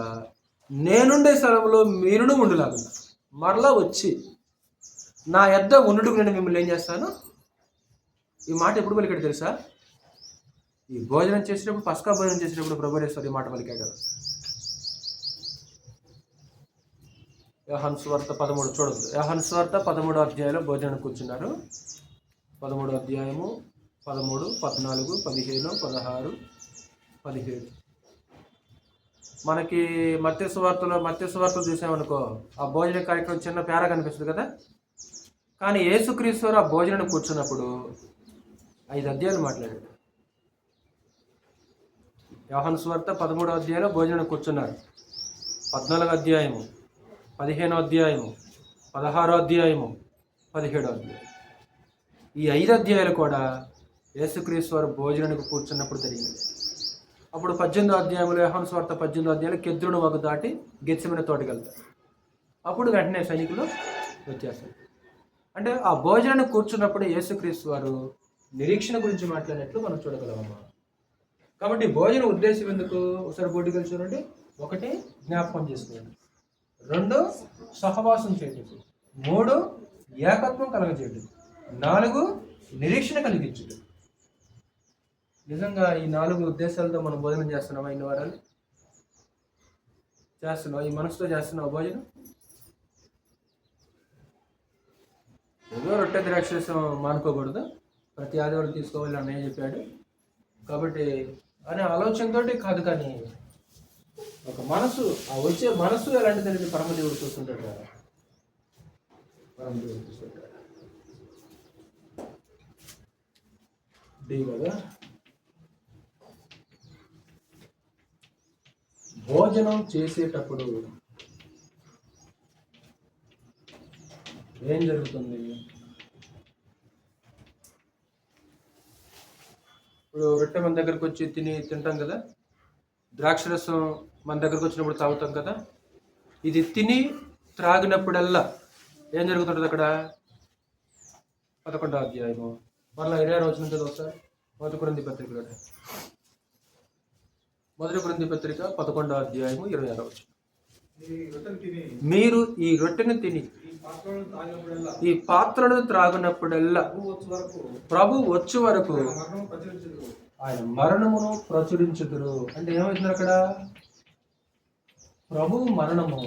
నేనుండే స్థలంలో మీరును ఉండులాగున్నా మరలా వచ్చి నా యొద్ద ఉండుటకు నేను మిమ్మల్ని ఏం చేస్తాను. ఈ మాట ఎప్పుడు పలికాడు తెలుసా? ఈ భోజనం చేసినప్పుడు, పస్కా భోజనం చేసినప్పుడు ప్రభునేశ్వరు ఈ మాట పలికాడు. యోహాను సువార్త 13 చూడదు. యోహాను సువార్త 13వ అధ్యాయంలో భోజనం కూర్చున్నారు. 13వ అధ్యాయము 13, 14, 15, 16, 17. మనకి మత్తయి సువార్తలు చూసామనుకో, ఆ భోజన కార్యక్రమం చిన్న పేర కనిపిస్తుంది కదా. కానీ యేసుక్రీస్తు వారు ఆ భోజనాన్ని కూర్చున్నప్పుడు 5 అధ్యాయాలు మాట్లాడాడు. యోహాను సువార్త 13వ అధ్యాయంలో భోజనం కూర్చున్నారు. 14వ అధ్యాయము, 15వ అధ్యాయము, 16వ అధ్యాయము, 17వ అధ్యాయం, ఈ 5 అధ్యాయాలు కూడా యేసుక్రీస్తు వారు భోజనానికి కూర్చున్నప్పుడు జరిగింది. అప్పుడు 18వ అధ్యాయంలో యోహాను సువార్త 18వ అధ్యాయంలో కెద్రోను వాగు దాటి గెత్సేమనే తోటకి వెళ్తారు. అప్పుడు వెంటనే సైనికులు వచ్చేస్తారు. అంటే ఆ భోజనాన్ని కూర్చున్నప్పుడు యేసుక్రీస్తు వారు నిరీక్షణ గురించి మాట్లాడినట్లు మనం చూడగలమమ్మా. కాబట్టి భోజన ఉద్దేశం ఎందుకు? ఒకసారి బోర్డు కలిసి చూడండి. 1 జ్ఞాపకం చేసుకోండి, 2 సహవాసం చేయటం, 3 ఏకత్వం కలగజేయటం, 4 నిరీక్షణ కలిగించడం. నిజంగా ఈ 4 ఉద్దేశాలతో మనం భోజనం చేస్తున్నామా? ఇన్ని వారాలు చేస్తున్నావు? ఈ మనసుతో చేస్తున్నావు భోజనం? ఏదో రొట్టె ద్రాక్షరసం మానుకోకూడదు, ప్రతి ఆదివారం తీసుకోవాలి అన్నయ్య చెప్పాడు కాబట్టి అనే ఆలోచనతోటి కాదు. కానీ ఒక మనసు, ఆ వచ్చే మనసు ఎలాంటిదంటే పరమదేవుడు చూస్తుంటాడు కదా, పరమదేవుడు చూస్తుంటాడు. కదా భోజనం చేసేటప్పుడు ఏం జరుగుతుంది? ఇప్పుడు రొట్టె మన దగ్గరకు వచ్చి తింటాం కదా, ద్రాక్షరసం మన దగ్గరకు వచ్చినప్పుడు తాగుతాం కదా. ఇది తిని త్రాగినప్పుడల్లా ఏం జరుగుతుంటుంది అక్కడ? 11వ అధ్యాయము మరలా 26వ వచనం చదువుతారు. 1 కొరింథీ పత్రిక 11వ అధ్యాయము 26వ వచనం. మీరు ఈ రొట్టెను తిని ఈ పాత్రను త్రాగినప్పుడల్లా ప్రభు వచ్చే వరకు ఆయన మరణమును ప్రచురించుదురు. అంటే ఏమవుతుంది అక్కడ? ప్రభు మరణము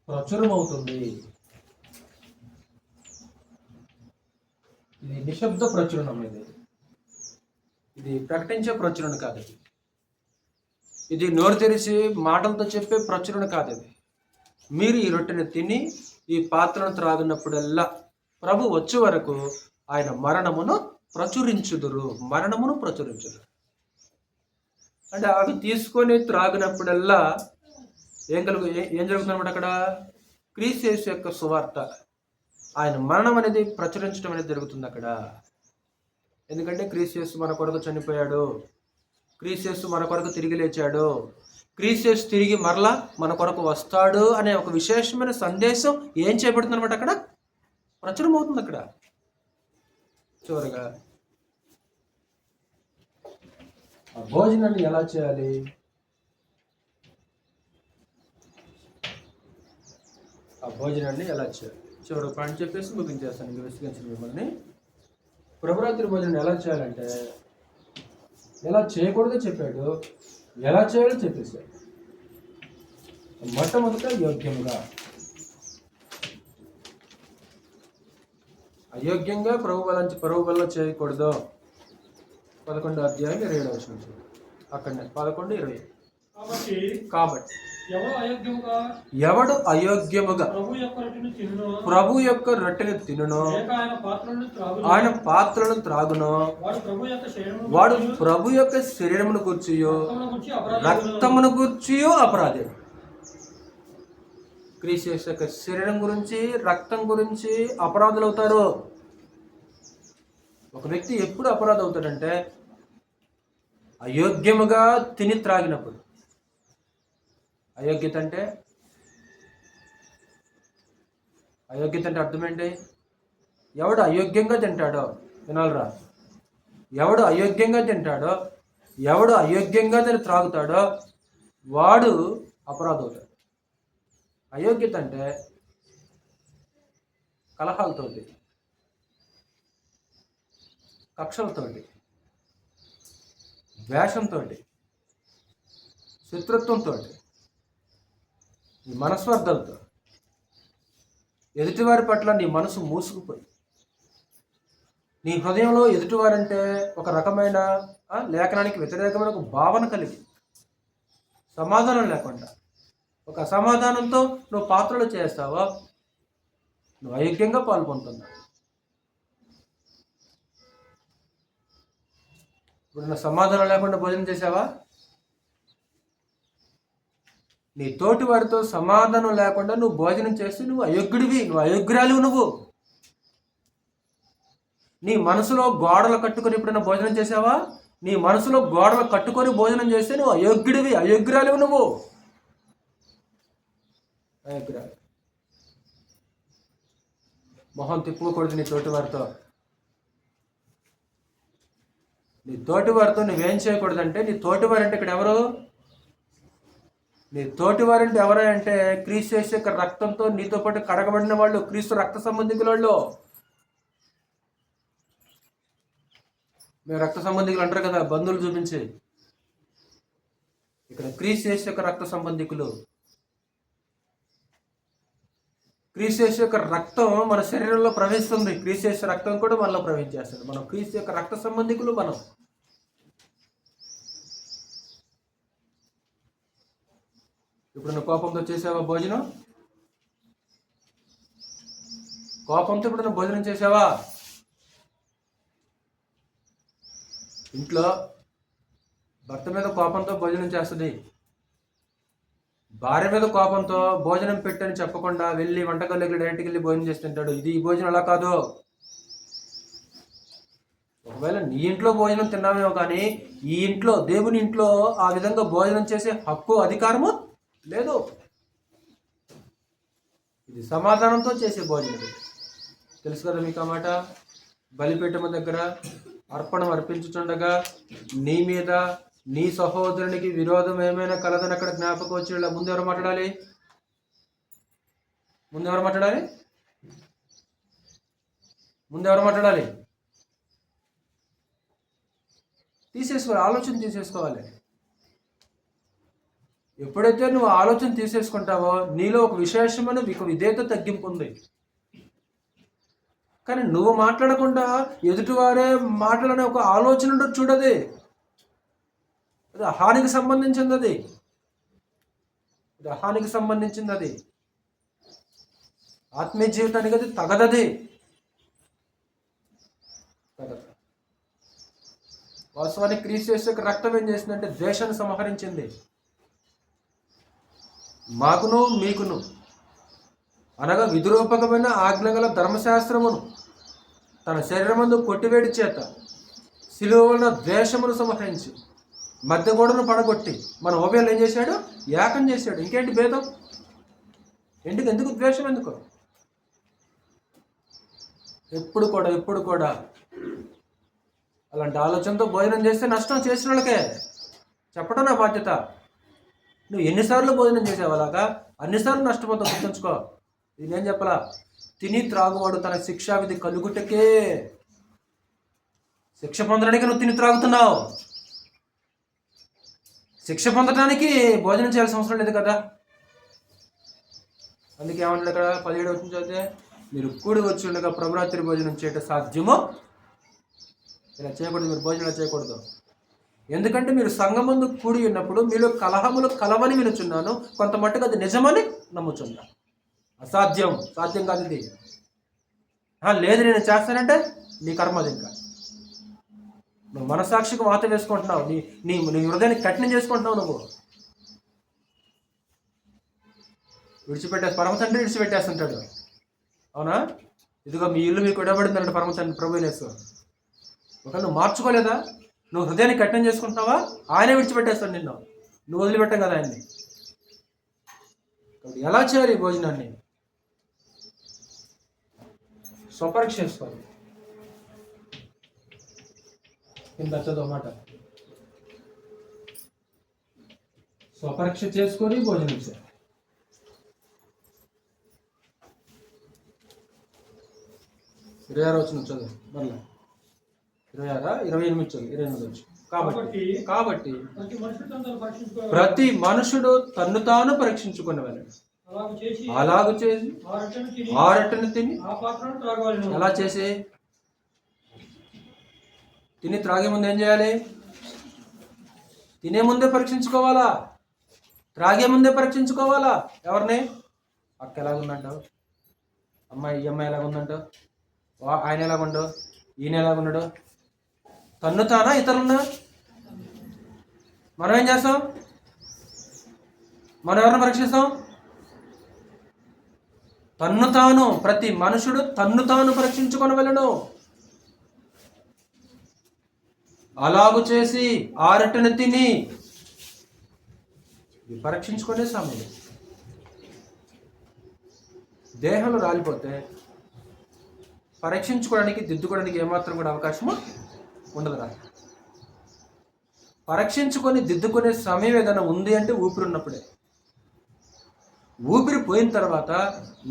ప్రచురమవుతుంది. ఇది నిశ్శబ్ద ప్రచురణం. ఇది ప్రకటించే ప్రచురణ కాదు. ఇది నోరు తెరిచి మాటలతో చెప్పే ప్రచురణ కాదు. ఇది మీరు ఈ రొట్టెను తిని ఈ పాత్రను త్రాగినప్పుడల్లా ప్రభు వచ్చే వరకు ఆయన మరణమును ప్రచురించుదురు. అంటే అవి తీసుకొని త్రాగినప్పుడల్లా ఏం జరుగుతుందన్నమాట? అక్కడ క్రీస్తు యేసు యొక్క సువార్త, ఆయన మరణం అనేది ప్రచురించడం అనేది జరుగుతుంది అక్కడ. ఎందుకంటే క్రీస్తు యేసు మన కొరకు చనిపోయాడు, క్రీస్తు యేసు మన కొరకు తిరిగి లేచాడు, క్రీస్తు యేసు తిరిగి మరలా మన కొరకు వస్తాడు అనే ఒక విశేషమైన సందేశం ఏం చేయబడుతుంది అనమాట? అక్కడ ప్రచురం అవుతుంది. అక్కడ చివరగా ఆ భోజనాన్ని ఎలా చేయాలి? చివరి పాయింట్ చెప్పేసి ముగించేస్తాను. ఇంకా విశ్లేషించిన మిమ్మల్ని ప్రభురాత్రి భోజనం ఎలా చేయాలంటే, ఎలా చేయకూడదో చెప్పాడు, ఎలా చేయాలో చెప్పేశాడు. మొట్టమొదట అయోగ్యంగా ప్రభు బలలో చేయకూడదు. 11వ అధ్యాయం 27వ వచనం అక్కడనే 11:20. కాబట్టి ఎవడు అయోగ్యముగా ప్రభు యొక్క రొట్టెను తినునో, ఆయన పాత్రను త్రాగునో, వాడు ప్రభు యొక్క శరీరమును గూర్చియో రక్తమును గూర్చియో అపరాధి. క్రీస్తు యొక్క శరీరం గురించి, రక్తం గురించి అపరాధులు అవుతారు. ఒక వ్యక్తి ఎప్పుడు అపరాధం అవుతాడంటే అయోగ్యముగా తిని త్రాగినప్పుడు. అయోగ్యత అంటే అర్థం ఏంటి? ఎవడు అయోగ్యంగా తింటాడో, వినాలరా, ఎవడు అయోగ్యంగా తింటాడో, ఎవడు అయోగ్యంగా తిని త్రాగుతాడో వాడు అపరాధం అవుతాడు. అయోగ్యత అంటే కలహాలతోటి, కక్షలతోటి, ద్వేషంతో, శత్రుత్వంతో, నీ మనస్వార్థాలతో, ఎదుటివారి పట్ల నీ మనసు మూసుకుపోయి, నీ హృదయంలో ఎదుటివారంటే ఒక రకమైన లేఖనానికి వ్యతిరేకమైన ఒక భావన కలిగి సమాధానం లేకుండా ఒక అసమాధానంతో నువ్వు పాత్రలు చేస్తావా, నువ్వు అయోగ్యంగా పాల్గొంటున్నావు. ఇప్పుడు నువ్వు సమాధానం లేకుండా భోజనం చేసావా? నీ తోటి వారితో సమాధానం లేకుండా నువ్వు భోజనం చేస్తే నువ్వు అయోగ్యుడివి, నువ్వు అయోగ్యురాలివి. నువ్వు నీ మనసులో గోడలు కట్టుకొని ఎప్పుడైనా భోజనం చేసావా? నీ మనసులో గోడలు కట్టుకొని భోజనం చేస్తే నువ్వు అయోగ్యుడివి, అయోగ్యురాలివి. నువ్వు అయోగ్యురాలి. మొహం తిప్పుకోకూడదు నీ తోటి వారితో. నీ తోటి వారితో నువ్వేం చేయకూడదంటే, నీ తోటి వారంటే ఇక్కడ ఎవరు? నీ తోటి వారంటే ఎవరంటే క్రీస్తు యేసు యొక్క రక్తంతో నీతో పాటు కడగబడిన వాళ్ళు, క్రీస్తు రక్త సంబంధికుల వాళ్ళు. మేము రక్త సంబంధికులు అంటారు కదా బంధువులు చూపించి. ఇక్కడ క్రీస్తు యేసు యొక్క రక్త సంబంధికులు. క్రీస్తు యేసు యొక్క రక్తం మన శరీరంలో ప్రవహిస్తుంది. క్రీస్తు యేసు రక్తం కూడా మనలో ప్రవహించేస్తుంది. మనం క్రీస్తు యొక్క రక్త సంబంధికులు. మనం ఇప్పుడు నువ్వు కోపంతో చేసావా భోజనం? కోపంతో ఇప్పుడు నువ్వు భోజనం చేసావా? ఇంట్లో భర్త మీద కోపంతో భోజనం చేస్తుంది. భార్య మీద కోపంతో భోజనం పెట్టని చెప్పకుండా వెళ్ళి వంటగదిలోకి డైరెక్ట్కి వెళ్ళి భోజనం చేస్తుంటాడు. ఇది ఈ భోజనం అలా కాదు. ఒకవేళ నీ ఇంట్లో భోజనం తిన్నామేమో కానీ ఈ ఇంట్లో, దేవుని ఇంట్లో ఆ విధంగా భోజనం చేసే హక్కు, అధికారము లేదు. ఇది సమాధానంతో చేసే భోజనం. తెలుసు కదా మీకు ఆ మాట. బలిపీఠము దగ్గర అర్పణం అర్పించుచుండగా నీ మీద నీ సహోదరునికి విరోధం ఏమైనా కలదని అక్కడ జ్ఞాపకం వచ్చి ముందు ఎవరు మాట్లాడాలి? ముందు ఎవరు మాట్లాడాలి? ముందు ఎవరు మాట్లాడాలి? తీసేసుకోవాలి, ఆలోచన తీసేసుకోవాలి. ఎప్పుడైతే నువ్వు ఆలోచన తీసేసుకుంటావో నీలో ఒక విశేషమైన విధేయత తగ్గింపు ఉంది. కానీ నువ్వు మాట్లాడకుండా ఎదుటివారే మాట్లాడనే ఒక ఆలోచన చూడది. అది హానికి సంబంధించింది. అది హానికి సంబంధించింది. అది ఆత్మీయ జీవితానికి అది తగదది. వాస్తవానికి క్రీస్తు యేసు యొక్క రక్తం ఏం చేసిందంటే ద్వేషాన్ని సంహరించింది. మాకును మీకును అనగా విధిరూపకమైన ఆజ్ఞగల ధర్మశాస్త్రమును తన శరీరమందు కొట్టివేడి చేత శిలువలో ద్వేషమును సంహరించి మధ్య గోడను పడగొట్టి మన హోబేలు ఏం చేశాడు? ఏకం చేశాడు. ఇంకేంటి భేదం? ఎందుకు ద్వేషం? ఎందుకు? ఎప్పుడు కూడా అలాంటి ఆలోచనతో భోజనం చేస్తే నష్టం చేసిన వాళ్ళకే చెప్పడం నా బాధ్యత. నువ్వు ఎన్నిసార్లు భోజనం చేసావు అలాగా? అన్నిసార్లు నష్టపోతావు. గుర్తుంచుకో. ఇది నేను చెప్పలా. తిని త్రాగువాడు తన శిక్షా విధి కలుగుటకే. శిక్ష పొందడానికి నువ్వు తిని త్రాగుతున్నావు. శిక్ష పొందడానికి భోజనం చేయాల్సిన అవసరం లేదు కదా. అందుకే ఏమన్నాడు ఇక్కడ 17 వచ్చిన చదివితే, మీరు కూడి వచ్చి ఉండగా ప్రభురాత్రి భోజనం చేయటం సాధ్యమో? ఇలా చేయకూడదు. మీరు భోజనం చేయకూడదు. ఎందుకంటే మీరు సంఘమందు కూడి ఉన్నప్పుడు మీలో కలహములు కలవని వినుచున్నాను, కొంత మట్టుకు అది నిజమని నమ్ముచున్నా. అసాధ్యం, సాధ్యం కాదు ఇది. లేదు నేను చేస్తానంటే నీ కర్మది. ఇంకా నువ్వు మనసాక్షికి వాత వేసుకుంటున్నావు. నీ హృదయాన్ని కఠినం చేసుకుంటున్నావు. నువ్వు పరమ తండ్రి విడిచిపెట్టేస్తుంటాడు. అవునా? ఇదిగో మీ ఇల్లు మీకు విడబడింది అంటే పరమ తండ్రి ప్రభు యేసు. ఒక నువ్వు మార్చుకోలేదా? నువ్వు హృదయాన్ని కఠినం చేసుకుంటున్నావా? ఆయనే విడిచిపెట్టేస్తాడు నిన్ను. నువ్వు వదిలిపెట్టాం కదా ఆయన్ని. ఎలా చేయాలి భోజనాన్ని? స్వపరీక్ష చేసుకోవాలి. కింద చదువు మాట. స్వపరీక్ష చేసుకొని భోజనం చేయాలి. 26 వచ్చిన చదువు మళ్ళీ. 28 చదువు. 28 వచ్చు. కాబట్టి ప్రతి మనుషుడు తన్ను తాను పరీక్షించుకునేవాడు. అలాగ చేసి ఆ రొట్టెను తిని ఎలా చేసి తిని త్రాగే ముందు ఏం చేయాలి? తినే ముందే పరీక్షించుకోవాలా. త్రాగే ముందే పరీక్షించుకోవాలా. ఎవరిని? అక్క ఎలాగుందంటావు, ఈ అమ్మాయి ఎలాగుందంటావు, ఆయన ఎలాగుండవు, ఈయన ఎలాగున్నాడు, తన్ను తానా ఇతరున్నా? మనం ఏం చేస్తాం? మనం ఎవరిని పరీక్షిస్తాం? తన్ను తాను. ప్రతి మనుషుడు తన్ను తాను పరీక్షించుకొని వెళ్ళను. అలాగు చేసి ఆ రొట్టెను తిని పరీక్షించుకునే సమయం. దేహంలో రాలిపోతే పరీక్షించుకోవడానికి, దిద్దుకోవడానికి ఏమాత్రం కూడా అవకాశము ఉండదురా. పరీక్షించుకొని దిద్దుకునే సమయం ఏదైనా ఉంది అంటే ఊపిరి ఉన్నప్పుడే. ఊపిరి పోయిన తర్వాత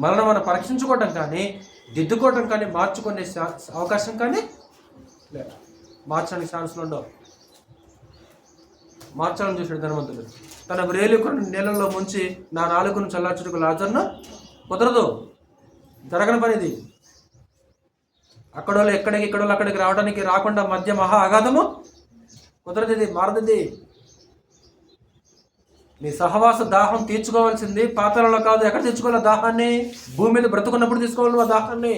మనం పరీక్షించుకోవటం కానీ, దిద్దుకోవటం కానీ, మార్చుకునే అవకాశం కానీ లేదు. మార్చడానికి ఛాన్స్లు ఉండవు. మార్చాలని చూసాడు ధనవంతుడు. తన వ్రేలు నీళ్ళలో ముంచి నా నాలుగును చల్లార్చుటకు లాజర్ను కుదరదు. జరగని పనిది. అక్కడోళ్ళు ఎక్కడికి, ఇక్కడోళ్ళు అక్కడికి రాకుండా మధ్య మహా అగాధము కుదరదు. ఇది మారదిది. నీ సహవాస దాహం తీర్చుకోవాల్సింది పాత్రలో కాదు. ఎక్కడ తెచ్చుకోవాలి దాహాన్ని? భూమి మీద బ్రతుకున్నప్పుడు తీసుకోవాలి ఆ దాహాన్ని.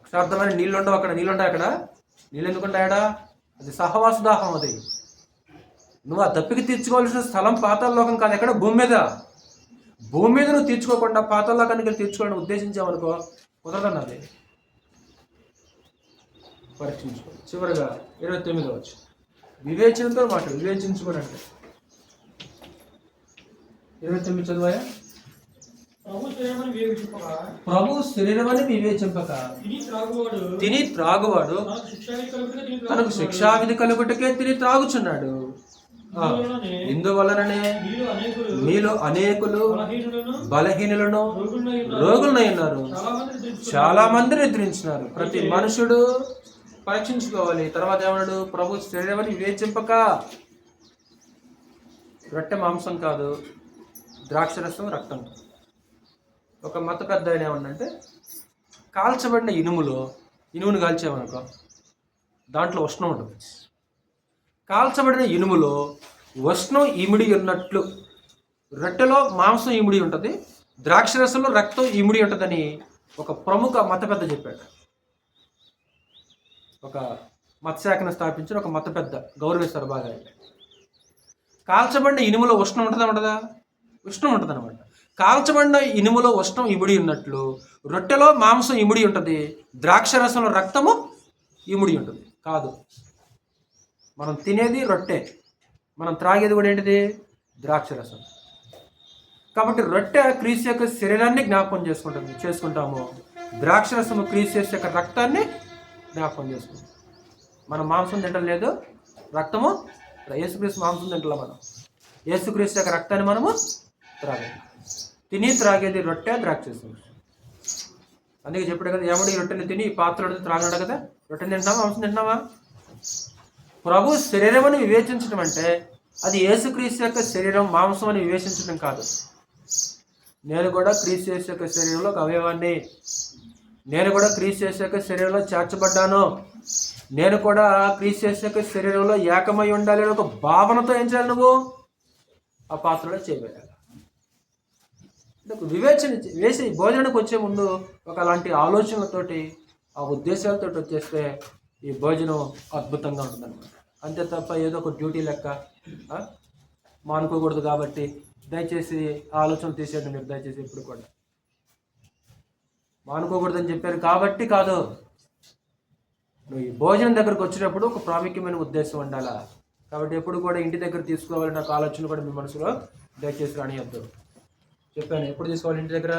అక్షార్థమైన నీళ్ళుండవు అక్కడ. నీళ్ళుంటాయి అక్కడ. నీళ్ళు ఎందుకుంటాయడా? అది సహవాస దాహం. అది నువ్వు ఆ దప్పికి తీర్చుకోవాల్సిన స్థలం పాతాళలోకం కాదు. ఎక్కడ? భూమి మీద. భూమి మీద నువ్వు తీర్చుకోకుండా పాతాళలోకానికి వెళ్ళి తీర్చుకోవాలని ఉద్దేశించావనుకో కుదరదన్నది. పరీక్షించుకో. చివరిగా 29వ వచనం. వివేచనతో మాట. వివేచించుకోని అంటే 29 చదువాయా? ప్రభు శరీరమని వివేచింపక తిని త్రాగువాడు తనకు శిక్షావిధి కలుగుటకే తిని త్రాగుచున్నాడు. ఇందువలననే మీలో అనేకులు బలహీనులను రోగులనై ఉన్నారు. చాలా మంది నిద్రించినారు. ప్రతి మనుషుడు పరీక్షించుకోవాలి. తర్వాత ఏమన్నాడు? ప్రభు శరీరమని వివేచింపక. రొట్టె మాంసం కాదు, ద్రాక్షరసం రక్తం. ఒక మత పెద్ద ఆయన ఏమన్నంటే, కాల్చబడిన ఇనుమును కాల్చామనుకో దాంట్లో ఉష్ణం ఉంటుంది. కాల్చబడిన ఇనుములో ఉష్ణం ఇమిడి ఉన్నట్లు రొట్టెలో మాంసం ఇమిడి ఉంటుంది, ద్రాక్షరసంలో రక్తం ఇమిడి ఉంటుందని ఒక ప్రముఖ మత పెద్ద చెప్పాడు. ఒక మత్స్యశాఖను స్థాపించిన ఒక మత పెద్ద, గౌరవిస్తారు బాగా. కాల్చబడిన ఇనుములో ఉష్ణం ఉండదా? ఉష్ణం ఉంటుంది అనమాట. కాల్చబడిన ఇనుములో ఉష్ణం ఇమిడి ఉన్నట్లు రొట్టెలో మాంసం ఇమిడి ఉంటుంది, ద్రాక్షరసంలో రక్తము ఇమిడి ఉంటుంది. కాదు, మనం తినేది రొట్టె, మనం త్రాగేది కూడా ఏంటిది? ద్రాక్షరసం. కాబట్టి రొట్టె క్రీస్తు యొక్క శరీరాన్ని జ్ఞాపకం చేసుకుంటాము. ద్రాక్షరసము క్రీస్తు యొక్క రక్తాన్ని జ్ఞాపకం చేసుకుంటాం. మనం మాంసం తింటం లేదు, రక్తము. యేసుక్రీస్తు మాంసం తింటలే మనం. యేసుక్రీస్తు యొక్క రక్తాన్ని మనము త్రాగేది. తిని త్రాగేది రొట్టె, ద్రాక్షరసం. అందుకే చెప్పాడు కదా, ఏమడి రొట్టెని తిని ఈ పాత్రలో త్రాగడు కదా. రొట్టెని తింటామా, మాంసం తింటామా? ప్రభు శరీరం వివేచించడం అంటే అది యేసుక్రీస్తు యొక్క శరీరం, మాంసం అని వివేచించడం కాదు. నేను కూడా క్రీస్తు యొక్క శరీరంలో ఒక అవయవాన్ని. నేను కూడా క్రీస్తు యొక్క శరీరంలో చేర్చబడ్డాను. నేను కూడా క్రీస్తు యొక్క శరీరంలో ఏకమై ఉండాలి అని ఒక భావనతో ఏం చేయాలి? నువ్వు ఆ పాత్రలో చేయబెట్టాలి. వివేచన వేసి భోజనానికి వచ్చే ముందు ఒక అలాంటి ఆలోచనలతోటి, ఆ ఉద్దేశాలతో వచ్చేస్తే ఈ భోజనం అద్భుతంగా ఉంటుందన్నమాట. అంతే తప్ప ఏదో ఒక డ్యూటీ లెక్క మానుకోకూడదు. కాబట్టి దయచేసి ఆలోచన తీసేయండి మీరు. దయచేసి ఎప్పుడు కూడా మానుకోకూడదని చెప్పారు కాబట్టి కాదు. నువ్వు ఈ భోజనం దగ్గరకు వచ్చినప్పుడు ఒక ప్రాముఖ్యమైన ఉద్దేశం ఉండాలా. కాబట్టి ఎప్పుడు కూడా ఇంటి దగ్గర తీసుకోవాలని నాకు ఆలోచన కూడా మీ మనసులో దయచేసి రానియద్దు. చెప్పాను, ఎప్పుడు తీసుకోవాలి? ఇంటి దగ్గర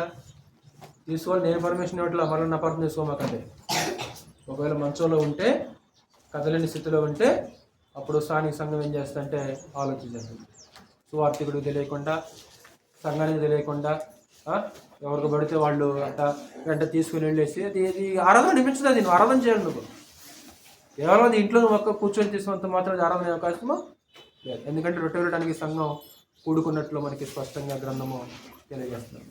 తీసుకోవాలి. నేను పర్మిషన్ ఇవ్వట్లా, మళ్ళీ నా పర్మిషన్ తీసుకోమాకండి. ఒకవేళ మంచంలో ఉంటే, కదలేని స్థితిలో ఉంటే, అప్పుడు స్థానిక సంఘం ఏం చేస్తుందంటే ఆలోచించండి. సువార్థికుడికి తెలియకుండా, సంఘానికి తెలియకుండా ఎవరికి పడితే వాళ్ళు వెంట తీసుకుని వెళ్ళేసి అది ఆరాధన నిమించదు. అది నువ్వు ఆరాధన చేయాలి. నువ్వు కేవలం అది ఇంట్లో నువ్వు ఒక్క కూర్చొని తీసుకున్నంత మాత్రం అది ఆరాధన అవకాశము లేదు. ఎందుకంటే రొట్టె వినడానికి సంఘం కూడుకున్నట్లు మనకి స్పష్టంగా గ్రంథము తెలియజేస్తుంది.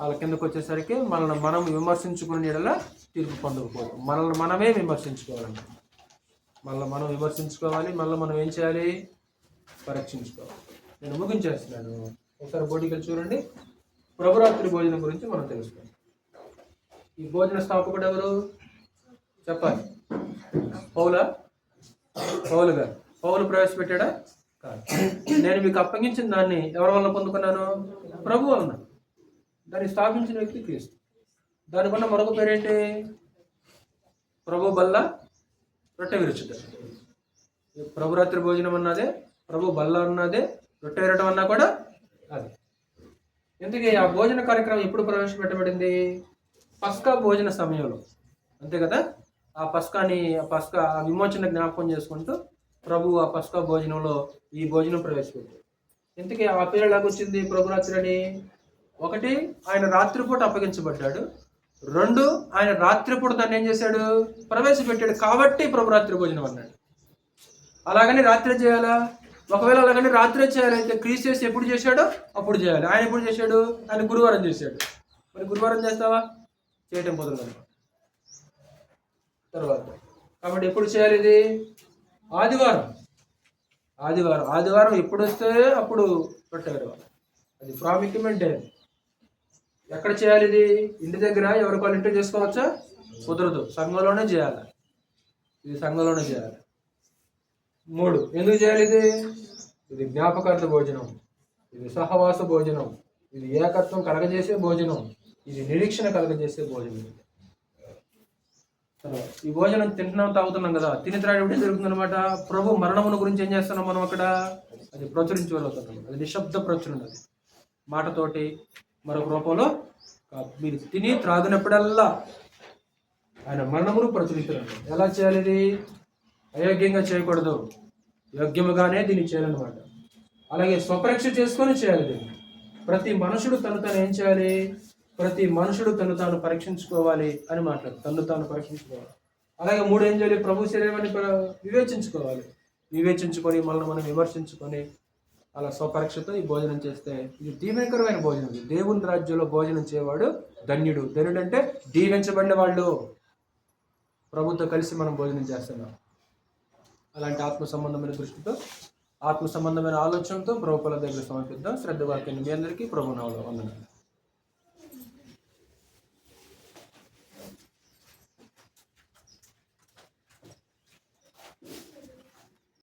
వాళ్ళ కిందకు వచ్చేసరికి మనల్ని మనం విమర్శించుకునే ఎడలా తీర్పు పొందకపోవడం. మనల్ని మనమే విమర్శించుకోవాలంట. మళ్ళీ మనం విమర్శించుకోవాలి. మళ్ళీ మనం ఏం చేయాలి? పరీక్షించుకోవాలి. నేను ముగించేస్తున్నాను. ఒకసారి బోటికలు చూడండి. ప్రభురాత్రి భోజనం గురించి మనం తెలుసుకుందాం. ఈ భోజన స్థాపకుడు ఎవరు చెప్పాలి? పౌలు గారు. పౌలు ప్రవేశపెట్టాడా? కాదు. నేను మీకు అప్పగించిన దాన్ని ఎవరి వల్ల పొందుకున్నాను? ప్రభు వలన. దాన్ని స్థాపించిన వ్యక్తి క్రీస్తు. దానికన్నా మరొక పేరేంటి? ప్రభు బల్ల రొట్టె విరుచుట. ప్రభురాత్రి భోజనం అన్నదే, ప్రభు బల్ల అన్నదే, రొట్టె విరటం అన్నా కూడా అది. ఎందుకు ఆ భోజన కార్యక్రమం ఎప్పుడు ప్రవేశపెట్టబడింది? పస్కా భోజన సమయంలో, అంతే కదా. ఆ పస్కా విమోచన జ్ఞాపకం చేసుకుంటూ ప్రభు ఆ పస్కా భోజనంలో ఈ భోజనం ప్రవేశపెట్టాడు. ఇంతకీ ఆ పేరు ఎలాగొచ్చింది ప్రభురాత్రి అని? ఒకటి, ఆయన రాత్రిపూట అప్పగించబడ్డాడు. రెండు, ఆయన రాత్రిపూట దాన్ని ఏం చేశాడు? ప్రవేశపెట్టాడు. కాబట్టి ప్రభురాత్రి భోజనం అన్నాడు. అలాగని రాత్రి చేయాలా? ఒకవేళ అలాగని రాత్రి చేయాలంటే క్రీస్తు ఎప్పుడు చేశాడో అప్పుడు చేయాలి. ఆయన ఎప్పుడు చేశాడు? ఆయన గురువారం చేశాడు. మరి గురువారం చేస్తావా? చేయటం కుదరదు. తర్వాత కాబట్టి ఎప్పుడు చేయాలి ఇది? ఆదివారం ఎప్పుడు వస్తే అప్పుడు పెట్టారు. అది ప్రాముఖ్యమైన డే. ఎక్కడ చేయాలి ఇది? ఇంటి దగ్గర ఎవరికి వాళ్ళు ఇంటి చేసుకోవచ్చా? కుదరదు. సంఘంలోనే చేయాలి. ఇది సంఘంలోనే చేయాలి. 3, ఎందుకు చేయాలి ఇది? ఇది జ్ఞాపకార్థ భోజనం, ఇది సహవాస భోజనం, ఇది ఏకత్వం కలగజేసే భోజనం, ఇది నిరీక్షణ కలగజేసే భోజనం. ఈ భోజనం తింటున్నాం, తాగుతున్నాం కదా. తిని త్రాడి జరుగుతుందన్నమాట. ప్రభు మరణమును గురించి ఏం చేస్తున్నాం మనం అక్కడ? అది ప్రచురించగలుగుతున్నాం. అది నిశ్శబ్ద ప్రచురణ. అది మాటతోటి మరొక రూపంలో కాదు. మీరు తిని త్రాగినప్పుడల్లా ఆయన మరణమును ప్రచురించారు. ఎలా చేయాలి ఇది? అయోగ్యంగా చేయకూడదు, యోగ్యముగానే దీన్ని చేయాలన్నమాట. అలాగే స్వపరీక్ష చేసుకొని చేయాలి దీన్ని. ప్రతి మనుషుడు తను ఏం చేయాలి? ప్రతి మనుషుడు తను పరీక్షించుకోవాలి అని మాట్లాడు. తను పరీక్షించుకోవాలి. అలాగే 3, ఏం చేయాలి? ప్రభు శరీరాన్ని వివేచించుకోవాలి. వివేచించుకొని మనల్ని మనం విమర్శించుకొని అలా స్వపరీక్షతో ఈ భోజనం చేస్తే ఇది దీవెనకరమైన భోజనం. దేవుని రాజ్యంలో భోజనం చేయవాడు ధన్యుడు. ధన్యుడు అంటే దీవించబడిన వాళ్ళు. ప్రభుతో కలిసి మనం భోజనం చేస్తున్నాం. అలాంటి ఆత్మ సంబంధమైన దృష్టితో, ఆత్మ సంబంధమైన ఆలోచనతో ప్రభువుల దగ్గర సమర్పిద్దాం. శ్రద్ధ వాక్యాన్ని మీ అందరికీ ప్రభునామములో వందనాలు.